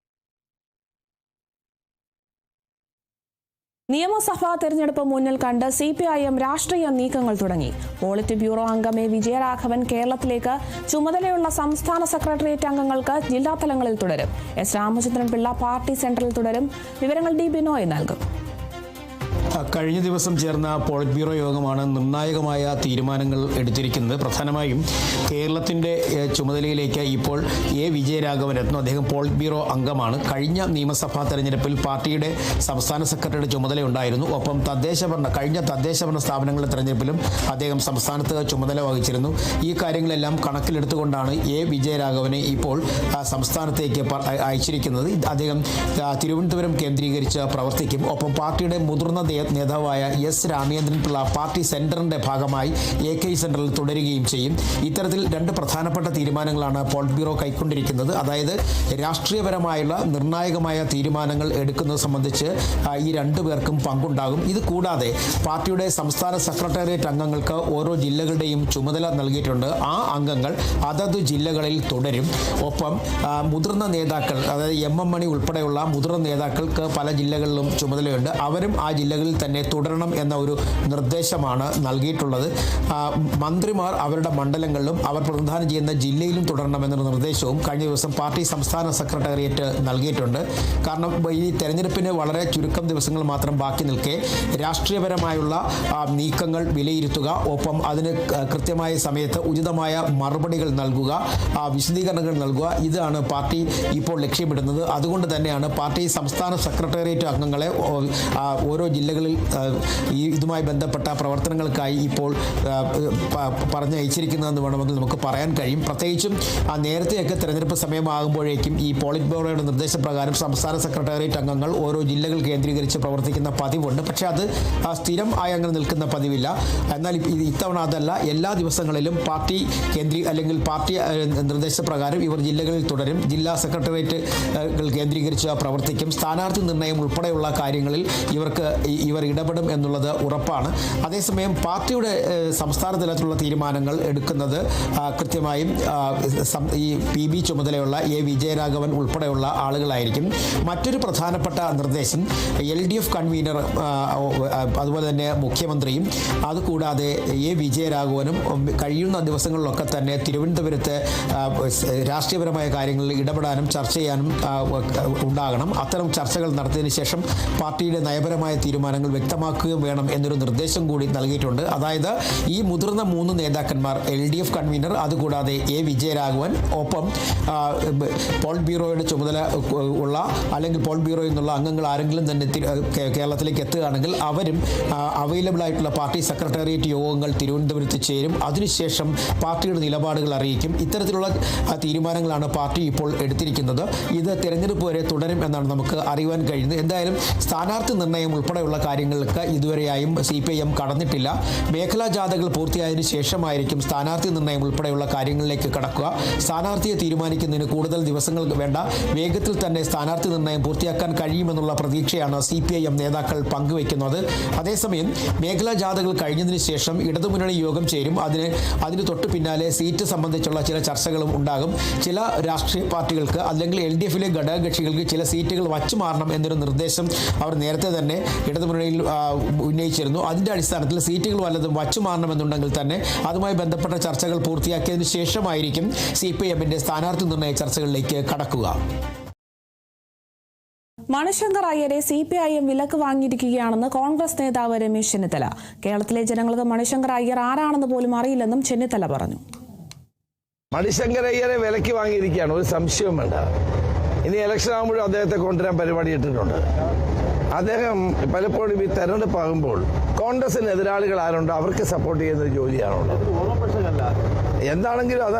നിയമസഭാ തെരഞ്ഞെടുപ്പ് മുന്നിൽ കണ്ട് CPIM രാഷ്ട്രീയ നീക്കങ്ങൾ തുടങ്ങി. പോളിറ്റ് ബ്യൂറോ അംഗം വിജയരാഘവൻ കേരളത്തിലേക്ക് ചുമതലയുള്ള സംസ്ഥാന സെക്രട്ടേറിയറ്റ് അംഗങ്ങൾക്ക് ജില്ലാതലങ്ങളിൽ തുടരും. S രാമചന്ദ്രൻ പിള്ള പാർട്ടി സെന്ററിൽ തുടരും. വിവരങ്ങൾ D ബിനോയ് നൽകും.
കഴിഞ്ഞ ദിവസം ചേർന്ന പോളിറ്റ് ബ്യൂറോ യോഗമാണ് നിർണായകമായ തീരുമാനങ്ങൾ എടുത്തിരിക്കുന്നത്. പ്രധാനമായും കേരളത്തിൻ്റെ ചുമതലയിലേക്ക് ഇപ്പോൾ വിജയരാഘവൻ എത്തുന്നു. അദ്ദേഹം പോളിറ്റ് ബ്യൂറോ അംഗമാണ്. കഴിഞ്ഞ നിയമസഭാ തെരഞ്ഞെടുപ്പിൽ പാർട്ടിയുടെ സംസ്ഥാന സെക്രട്ടറിയുടെ ചുമതലയുണ്ടായിരുന്നു. ഒപ്പം കഴിഞ്ഞ തദ്ദേശഭരണ സ്ഥാപനങ്ങളുടെ തെരഞ്ഞെടുപ്പിലും അദ്ദേഹം സംസ്ഥാനത്ത് ചുമതല വഹിച്ചിരുന്നു. ഈ കാര്യങ്ങളെല്ലാം കണക്കിലെടുത്തുകൊണ്ടാണ് വിജയരാഘവനെ ഇപ്പോൾ സംസ്ഥാനത്തേക്ക് അയച്ചിരിക്കുന്നത്. അദ്ദേഹം തിരുവനന്തപുരം കേന്ദ്രീകരിച്ച് പ്രവർത്തിക്കും. ഒപ്പം പാർട്ടിയുടെ മുതിർന്ന നേതാവായ S രാമചന്ദ്രൻ പിള്ള പാർട്ടി സെന്ററിന്റെ ഭാഗമായി AK സെന്ററിൽ തുടരുകയും ചെയ്യും. ഇത്തരത്തിൽ 2 പ്രധാനപ്പെട്ട തീരുമാനങ്ങളാണ് പോളിറ്റ് ബ്യൂറോ കൈക്കൊണ്ടിരിക്കുന്നത്. അതായത് രാഷ്ട്രീയപരമായുള്ള നിർണായകമായ തീരുമാനങ്ങൾ എടുക്കുന്നത് സംബന്ധിച്ച് ഈ 2 പേർക്കും പങ്കുണ്ടാകും. ഇത് കൂടാതെ പാർട്ടിയുടെ സംസ്ഥാന സെക്രട്ടേറിയറ്റ് അംഗങ്ങൾക്ക് ഓരോ ജില്ലകളുടെയും ചുമതല നൽകിയിട്ടുണ്ട്. ആ അംഗങ്ങൾ അതത് ജില്ലകളിൽ തുടരും. ഒപ്പം മുതിർന്ന നേതാക്കൾ, അതായത് MM മണി ഉൾപ്പെടെയുള്ള മുതിർന്ന നേതാക്കൾക്ക് പല ജില്ലകളിലും ചുമതലയുണ്ട്. അവരും ആ ജില്ലകളിൽ തന്നെ തുടരണം എന്ന ഒരു നിർദ്ദേശമാണ് നൽകിയിട്ടുള്ളത്. മന്ത്രിമാർ അവരുടെ മണ്ഡലങ്ങളിലും അവർ പ്രതിനിധാനം ചെയ്യുന്ന ജില്ലയിലും തുടരണമെന്ന നിർദ്ദേശവും കഴിഞ്ഞ ദിവസം പാർട്ടി സംസ്ഥാന സെക്രട്ടേറിയറ്റ് നൽകിയിട്ടുണ്ട്. കാരണം ഈ തെരഞ്ഞെടുപ്പിന് വളരെ ചുരുക്കം ദിവസങ്ങൾ മാത്രം ബാക്കി നിൽക്കെ രാഷ്ട്രീയപരമായുള്ള നീക്കങ്ങൾ വിലയിരുത്തുക, ഒപ്പം അതിന് കൃത്യമായ സമയത്ത് ഉചിതമായ മറുപടികൾ നൽകുക, വിശദീകരണങ്ങൾ നൽകുക, ഇതാണ് പാർട്ടി ഇപ്പോൾ ലക്ഷ്യമിടുന്നത്. അതുകൊണ്ട് തന്നെയാണ് പാർട്ടി സംസ്ഥാന സെക്രട്ടേറിയറ്റ് അംഗങ്ങളെ ഓരോ ജില്ലകളിൽ ഇതുമായി ബന്ധപ്പെട്ട പ്രവർത്തനങ്ങൾക്കായി ഇപ്പോൾ പറഞ്ഞയച്ചിരിക്കുന്നതെന്ന് വേണമെങ്കിൽ നമുക്ക് പറയാൻ കഴിയും. പ്രത്യേകിച്ചും നേരത്തെയൊക്കെ തെരഞ്ഞെടുപ്പ് സമയമാകുമ്പോഴേക്കും ഈ പോളിറ്റ് ബ്യൂറോയുടെ നിർദ്ദേശപ്രകാരം സംസ്ഥാന സെക്രട്ടേറിയറ്റ് അംഗങ്ങൾ ഓരോ ജില്ലകൾ കേന്ദ്രീകരിച്ച് പ്രവർത്തിക്കുന്ന പതിവുണ്ട്. പക്ഷേ അത് സ്ഥിരം ആയി അങ്ങനെ നിൽക്കുന്ന പതിവില്ല. എന്നാൽ ഇത്തവണ അതല്ല. എല്ലാ ദിവസങ്ങളിലും പാർട്ടി അല്ലെങ്കിൽ പാർട്ടി നിർദ്ദേശപ്രകാരം ഇവർ ജില്ലകളിൽ തുടരും. ജില്ലാ സെക്രട്ടേറിയറ്റുകൾ കേന്ദ്രീകരിച്ച് പ്രവർത്തിക്കും. സ്ഥാനാർത്ഥി നിർണ്ണയം ഉൾപ്പെടെയുള്ള കാര്യങ്ങളിൽ ഇവർ ഇടപെടും എന്നുള്ളത് ഉറപ്പാണ്. അതേസമയം പാർട്ടിയുടെ സംസ്ഥാന തലത്തിലുള്ള തീരുമാനങ്ങൾ എടുക്കുന്നത് കൃത്യമായും ഈ PB ചുമതലയുള്ള വിജയരാഘവൻ ഉൾപ്പെടെയുള്ള ആളുകളായിരിക്കും. മറ്റൊരു പ്രധാനപ്പെട്ട നിർദ്ദേശം LDF കൺവീനർ അതുപോലെ തന്നെ മുഖ്യമന്ത്രിയും അതുകൂടാതെ വിജയരാഘവനും കഴിയുന്ന ദിവസങ്ങളിലൊക്കെ തന്നെ തിരുവനന്തപുരത്ത് രാഷ്ട്രീയപരമായ കാര്യങ്ങളിൽ ഇടപെടാനും ചർച്ച ചെയ്യാനും ഉണ്ടാകണം. അത്തരം ചർച്ചകൾ നടത്തിയതിനു ശേഷം പാർട്ടിയുടെ നയപരമായ തീരുമാനങ്ങൾ തീരുമാനങ്ങൾ വ്യക്തമാക്കുകയും വേണം എന്നൊരു നിർദ്ദേശം കൂടി നൽകിയിട്ടുണ്ട്. അതായത് ഈ മുതിർന്ന 3 നേതാക്കന്മാർ, LDF കൺവീനർ, അതുകൂടാതെ വിജയരാഘവൻ, ഒപ്പം പോളിറ്റ് ബ്യൂറോയുടെ ചുമതല ഉള്ള അല്ലെങ്കിൽ പോളിറ്റ് ബ്യൂറോയിൽ നിന്നുള്ള അംഗങ്ങൾ ആരെങ്കിലും തന്നെ കേരളത്തിലേക്ക് എത്തുകയാണെങ്കിൽ അവരും അവൈലബിൾ ആയിട്ടുള്ള പാർട്ടി സെക്രട്ടേറിയറ്റ് യോഗങ്ങൾ തിരുവനന്തപുരത്ത് ചേരും. അതിനുശേഷം പാർട്ടിയുടെ നിലപാടുകൾ അറിയിക്കും. ഇത്തരത്തിലുള്ള തീരുമാനങ്ങളാണ് പാർട്ടി ഇപ്പോൾ എടുത്തിരിക്കുന്നത്. ഇത് തെരഞ്ഞെടുപ്പ് വരെ തുടരും എന്നാണ് നമുക്ക് അറിയുവാൻ കഴിയുന്നത്. എന്തായാലും സ്ഥാനാർത്ഥി നിർണ്ണയം ഉൾപ്പെടെയുള്ള കാര്യങ്ങൾക്ക് ഇതുവരെയായും CPIM കടന്നിട്ടില്ല. മേഖലാ ജാഥകൾ പൂർത്തിയായതിനു ശേഷമായിരിക്കും സ്ഥാനാർത്ഥി നിർണ്ണയം ഉൾപ്പെടെയുള്ള കാര്യങ്ങളിലേക്ക് കടക്കുക. സ്ഥാനാർത്ഥിയെ തീരുമാനിക്കുന്നതിന് കൂടുതൽ ദിവസങ്ങൾ വേണ്ട, വേഗത്തിൽ തന്നെ സ്ഥാനാർത്ഥി നിർണ്ണയം പൂർത്തിയാക്കാൻ കഴിയുമെന്നുള്ള പ്രതീക്ഷയാണ് CPIM നേതാക്കൾ പങ്കുവയ്ക്കുന്നത്. അതേസമയം മേഖലാ ജാഥകൾ കഴിഞ്ഞതിന് ശേഷം ഇടതുമുന്നണി യോഗം ചേരും. അതിന് തൊട്ട് പിന്നാലെ സീറ്റ് സംബന്ധിച്ചുള്ള ചില ചർച്ചകളും ഉണ്ടാകും. ചില രാഷ്ട്രീയ പാർട്ടികൾക്ക് അല്ലെങ്കിൽ LDFിലെ ഘടകകക്ഷികൾക്ക് ചില സീറ്റുകൾ വച്ചുമാറണം എന്നൊരു നിർദ്ദേശം അവർ നേരത്തെ തന്നെ ഇടതുമുന്നണിയിൽ ഉന്നയിച്ചിരുന്നു. അതിൻ്റെ അടിസ്ഥാനത്തിൽ സീറ്റുകൾ വല്ലതും വച്ചുമാറണമെന്നുണ്ടെങ്കിൽ തന്നെ അതുമായി ബന്ധപ്പെട്ട ചർച്ചകൾ പൂർത്തിയാക്കിയതിനു ശേഷമായിരിക്കും CPIMന്റെ സ്ഥാനാർത്ഥി നിർണ്ണയ ചർച്ചകളിലേക്ക് കടക്കുക.
മണിശങ്കർ അയ്യരെ CPIM വിലക്ക് വാങ്ങിയിരിക്കുകയാണെന്ന് കോൺഗ്രസ് നേതാവ് രമേശ് ചെന്നിത്തല. കേരളത്തിലെ ജനങ്ങൾക്ക് മണിശങ്കർ അയ്യർ ആരാണെന്ന് പോലും അറിയില്ലെന്നും ചെന്നിത്തല പറഞ്ഞു.
മണിശങ്കർ അയ്യരെ വിലക്ക് വാങ്ങിയിരിക്കുകയാണ്, ഒരു സംശയവും വേണ്ട. ഇനി ഇലക്ഷൻ ആകുമ്പോഴും അദ്ദേഹത്തെ കൊണ്ടുവരാൻ പരിപാടി ഇട്ടിട്ടുണ്ട്. അദ്ദേഹം പലപ്പോഴും ഈ തെരഞ്ഞെടുപ്പാകുമ്പോൾ കോൺഗ്രസിന് എതിരാളികൾ ആരുണ്ടോ അവർക്ക് സപ്പോർട്ട് ചെയ്യുന്ന ഒരു ജോലിയാണുള്ളത്. എന്താണെങ്കിലും അത്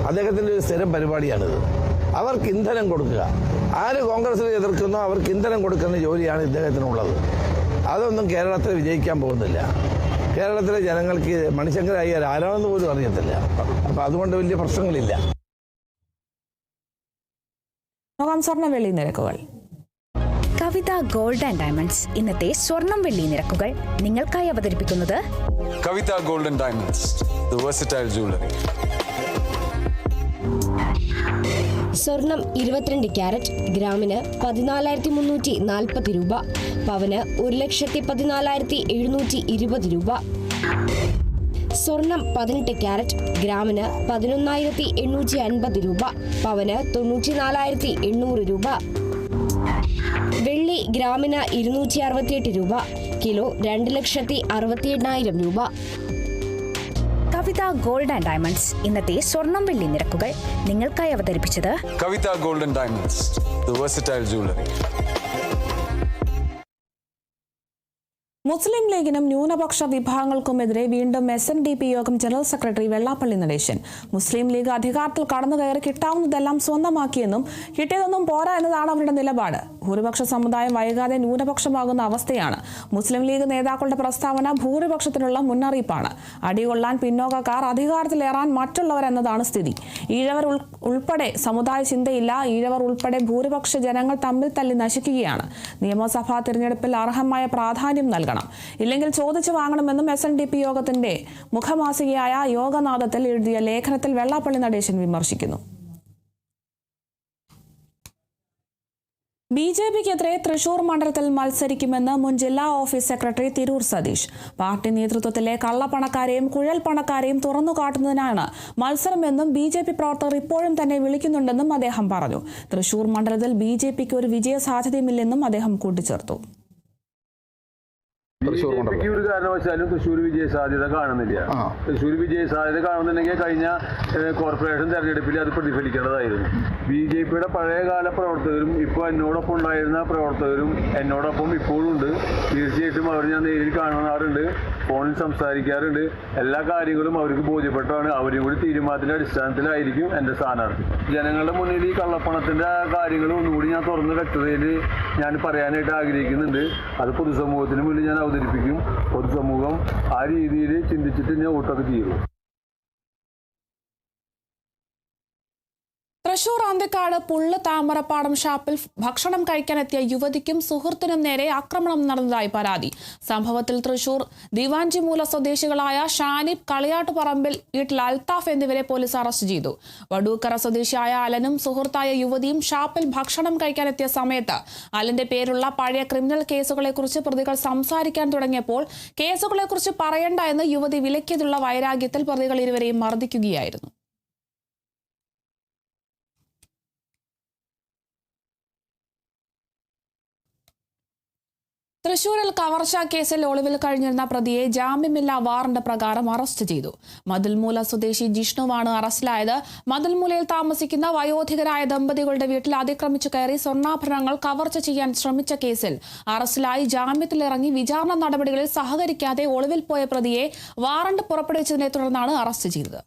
അദ്ദേഹത്തിൻ്റെ ഒരു സ്ഥിരം പരിപാടിയാണിത്. അവർക്ക് ഇന്ധനം കൊടുക്കുക, ആര് കോൺഗ്രസിനെ എതിർക്കുന്നോ അവർക്ക് ഇന്ധനം കൊടുക്കുന്ന ജോലിയാണ് ഇദ്ദേഹത്തിനുള്ളത്. അതൊന്നും കേരളത്തിൽ വിജയിക്കാൻ പോകുന്നില്ല. കേരളത്തിലെ ജനങ്ങൾക്ക് മണിശങ്കർ അയ്യർ ആരാണെന്ന് പോലും അറിയത്തില്ല. അപ്പം അതുകൊണ്ട് വലിയ പ്രശ്നങ്ങളില്ല.
സ്വർണ്ണ-വെള്ളി നിരക്കുകൾ.
കവിത ഗോൾഡ് ആൻഡ് ഡയമണ്ട്സ് ഇന്നത്തെ സ്വർണം വെള്ളി നിരക്കുകൾ നിങ്ങൾക്കായി അവതരിപ്പിക്കുന്നത്
Kavitha gold and diamonds, the versatile jewellery.
സ്വർണം 22 ക്യാരറ്റ് ഗ്രാമിന് 14,340 രൂപ, പവന് 1,14,720 രൂപ. സ്വർണം 18 ക്യാരറ്റ് ഗ്രാമിന് 11,850 രൂപ, പവന് 94,800 രൂപ. വെള്ളി ഗ്രാമിന് 268 രൂപ, കിലോ 2,68,000 രൂപ. കവിത ഗോൾഡ് ആൻഡ് ഡയമണ്ട്സ് ഇന്നത്തെ സ്വർണം വെള്ളി നിരക്കുകൾ നിങ്ങൾക്കായി അവതരിപ്പിച്ചത്
Kavitha gold and diamonds, the versatile jewellery.
Muslim ലീഗിനും ന്യൂനപക്ഷ വിഭാഗങ്ങൾക്കുമെതിരെ വീണ്ടും SNDP യോഗം general secretary Vellappally Natesan. Muslim league അധികാരത്തിൽ കടന്നുകയറി കിട്ടാവുന്നതെല്ലാം സ്വന്തമാക്കിയെന്നും കിട്ടിയതൊന്നും പോരാ എന്നതാണ് അവരുടെ നിലപാട്. ഭൂരിപക്ഷ സമുദായം വൈകാതെ ന്യൂനപക്ഷമാകുന്ന അവസ്ഥയാണ്. മുസ്ലിം ലീഗ് നേതാക്കളുടെ പ്രസ്താവന ഭൂരിപക്ഷത്തിനുള്ള മുന്നറിയിപ്പാണ്. അടികൊള്ളാൻ പിന്നോക്കക്കാർ, അധികാരത്തിലേറാൻ മറ്റുള്ളവരെന്നതാണ് സ്ഥിതി. ഈഴവർ ഉൾപ്പെടെ സമുദായ ചിന്തയില്ല. ഈഴവർ ഉൾപ്പെടെ ഭൂരിപക്ഷ ജനങ്ങൾ തമ്മിൽ തല്ലി നശിക്കുകയാണ്. നിയമസഭാ തിരഞ്ഞെടുപ്പിൽ അർഹമായ പ്രാധാന്യം നൽകണം, ഇല്ലെങ്കിൽ ചോദിച്ചു വാങ്ങണമെന്നും SNDP യോഗത്തിന്റെ മുഖമാസികയായ യോഗനാഥത്തിൽ എഴുതിയ ലേഖനത്തിൽ വെള്ളാപ്പള്ളി നടേശൻ വിമർശിക്കുന്നു. BJPക്കെതിരെ തൃശൂർ മണ്ഡലത്തിൽ മത്സരിക്കുമെന്ന് മുൻ ജില്ലാ ഓഫീസ് സെക്രട്ടറി തിരൂർ സതീഷ്. പാർട്ടി നേതൃത്വത്തിലെ കള്ളപ്പണക്കാരെയും കുഴൽപ്പണക്കാരെയും തുറന്നുകാട്ടുന്നതിനാണ് മത്സരമെന്നും BJP പ്രവർത്തകർ ഇപ്പോഴും തന്നെ വിളിക്കുന്നുണ്ടെന്നും അദ്ദേഹം പറഞ്ഞു. തൃശൂർ മണ്ഡലത്തിൽ BJPക്ക് ഒരു വിജയ സാധ്യതയുമില്ലെന്നും അദ്ദേഹം കൂട്ടിച്ചേർത്തു.
BJPക്ക് ഒരു കാരണവശാലും തൃശ്ശൂർ വിജയ സാധ്യത കാണുന്നില്ല. തൃശ്ശൂർ വിജയ സാധ്യത കാണുന്നുണ്ടെങ്കിൽ കഴിഞ്ഞ കോർപ്പറേഷൻ തെരഞ്ഞെടുപ്പിൽ അത് പ്രതിഫലിക്കേണ്ടതായിരുന്നു. BJPയുടെ പഴയകാല പ്രവർത്തകരും ഇപ്പോൾ എന്നോടൊപ്പം ഉണ്ടായിരുന്ന പ്രവർത്തകരും എന്നോടൊപ്പം ഇപ്പോഴും ഉണ്ട്. തീർച്ചയായിട്ടും അവർ ഞാൻ നേരിൽ കാണാറുണ്ട്, ഫോണിൽ സംസാരിക്കാറുണ്ട്. എല്ലാ കാര്യങ്ങളും അവർക്ക് ബോധ്യപ്പെട്ടാണ്. അവരും കൂടി തീരുമാനത്തിന്റെ അടിസ്ഥാനത്തിലായിരിക്കും എൻ്റെ സ്ഥാനാർത്ഥി. ജനങ്ങളുടെ മുന്നിൽ ഈ കള്ളപ്പണത്തിന്റെ കാര്യങ്ങൾ ഒന്നുകൂടി ഞാൻ തുറന്ന് വ്യക്തതയിൽ ഞാൻ പറയാനായിട്ട് ആഗ്രഹിക്കുന്നുണ്ട്. അത് പൊതുസമൂഹത്തിന് മുന്നിൽ ഞാൻ അവതരിപ്പിക്കും. പൊതുസമൂഹം ആ രീതിയിൽ ചിന്തിച്ചിട്ട് ഞാൻ വോട്ടൊക്കെ ചെയ്യുള്ളൂ.
തൃശൂർ അന്തിക്കാട് പുള്ള് താമരപ്പാടം ഷാപ്പിൽ ഭക്ഷണം കഴിക്കാനെത്തിയ യുവതിക്കും സുഹൃത്തിനും നേരെ ആക്രമണം നടന്നതായി പരാതി. സംഭവത്തിൽ തൃശൂർ ദിവാഞ്ചിമൂല സ്വദേശികളായ ഷാനിബ്, കളിയാട്ടുപറമ്പിൽ വീട്ടിൽ അൽത്താഫ് എന്നിവരെ പോലീസ് അറസ്റ്റ് ചെയ്തു. വടൂക്കര സ്വദേശിയായ അലനും സുഹൃത്തായ യുവതിയും ഷാപ്പിൽ ഭക്ഷണം കഴിക്കാനെത്തിയ സമയത്ത് അലന്റെ പേരുള്ള പഴയ ക്രിമിനൽ കേസുകളെക്കുറിച്ച് പ്രതികൾ സംസാരിക്കാൻ തുടങ്ങിയപ്പോൾ കേസുകളെക്കുറിച്ച് പറയണ്ട എന്ന് യുവതി വിലക്കിയതിലുള്ള വൈരാഗ്യത്തിൽ പ്രതികൾ ഇരുവരെയും മർദ്ദിക്കുകയായിരുന്നു. തൃശൂരിൽ കവർച്ചാ കേസിൽ ഒളിവിൽ കഴിഞ്ഞിരുന്ന പ്രതിയെ ജാമ്യമില്ലാ വാറണ്ട് പ്രകാരം അറസ്റ്റ് ചെയ്തു. മതിൽമൂല സ്വദേശി ജിഷ്ണുവാണ് അറസ്റ്റിലായത്. മതിൽമൂലയിൽ താമസിക്കുന്ന വയോധികരായ ദമ്പതികളുടെ വീട്ടിൽ അതിക്രമിച്ചു കയറി സ്വർണ്ണാഭരണങ്ങൾ കവർച്ച ചെയ്യാൻ ശ്രമിച്ച കേസിൽ അറസ്റ്റിലായി ജാമ്യത്തിലിറങ്ങി വിചാരണ നടപടികളിൽ സഹകരിക്കാതെ ഒളിവിൽ പോയ പ്രതിയെ വാറണ്ട് പുറപ്പെടുവിച്ചതിനെ തുടർന്നാണ് അറസ്റ്റ് ചെയ്തത്.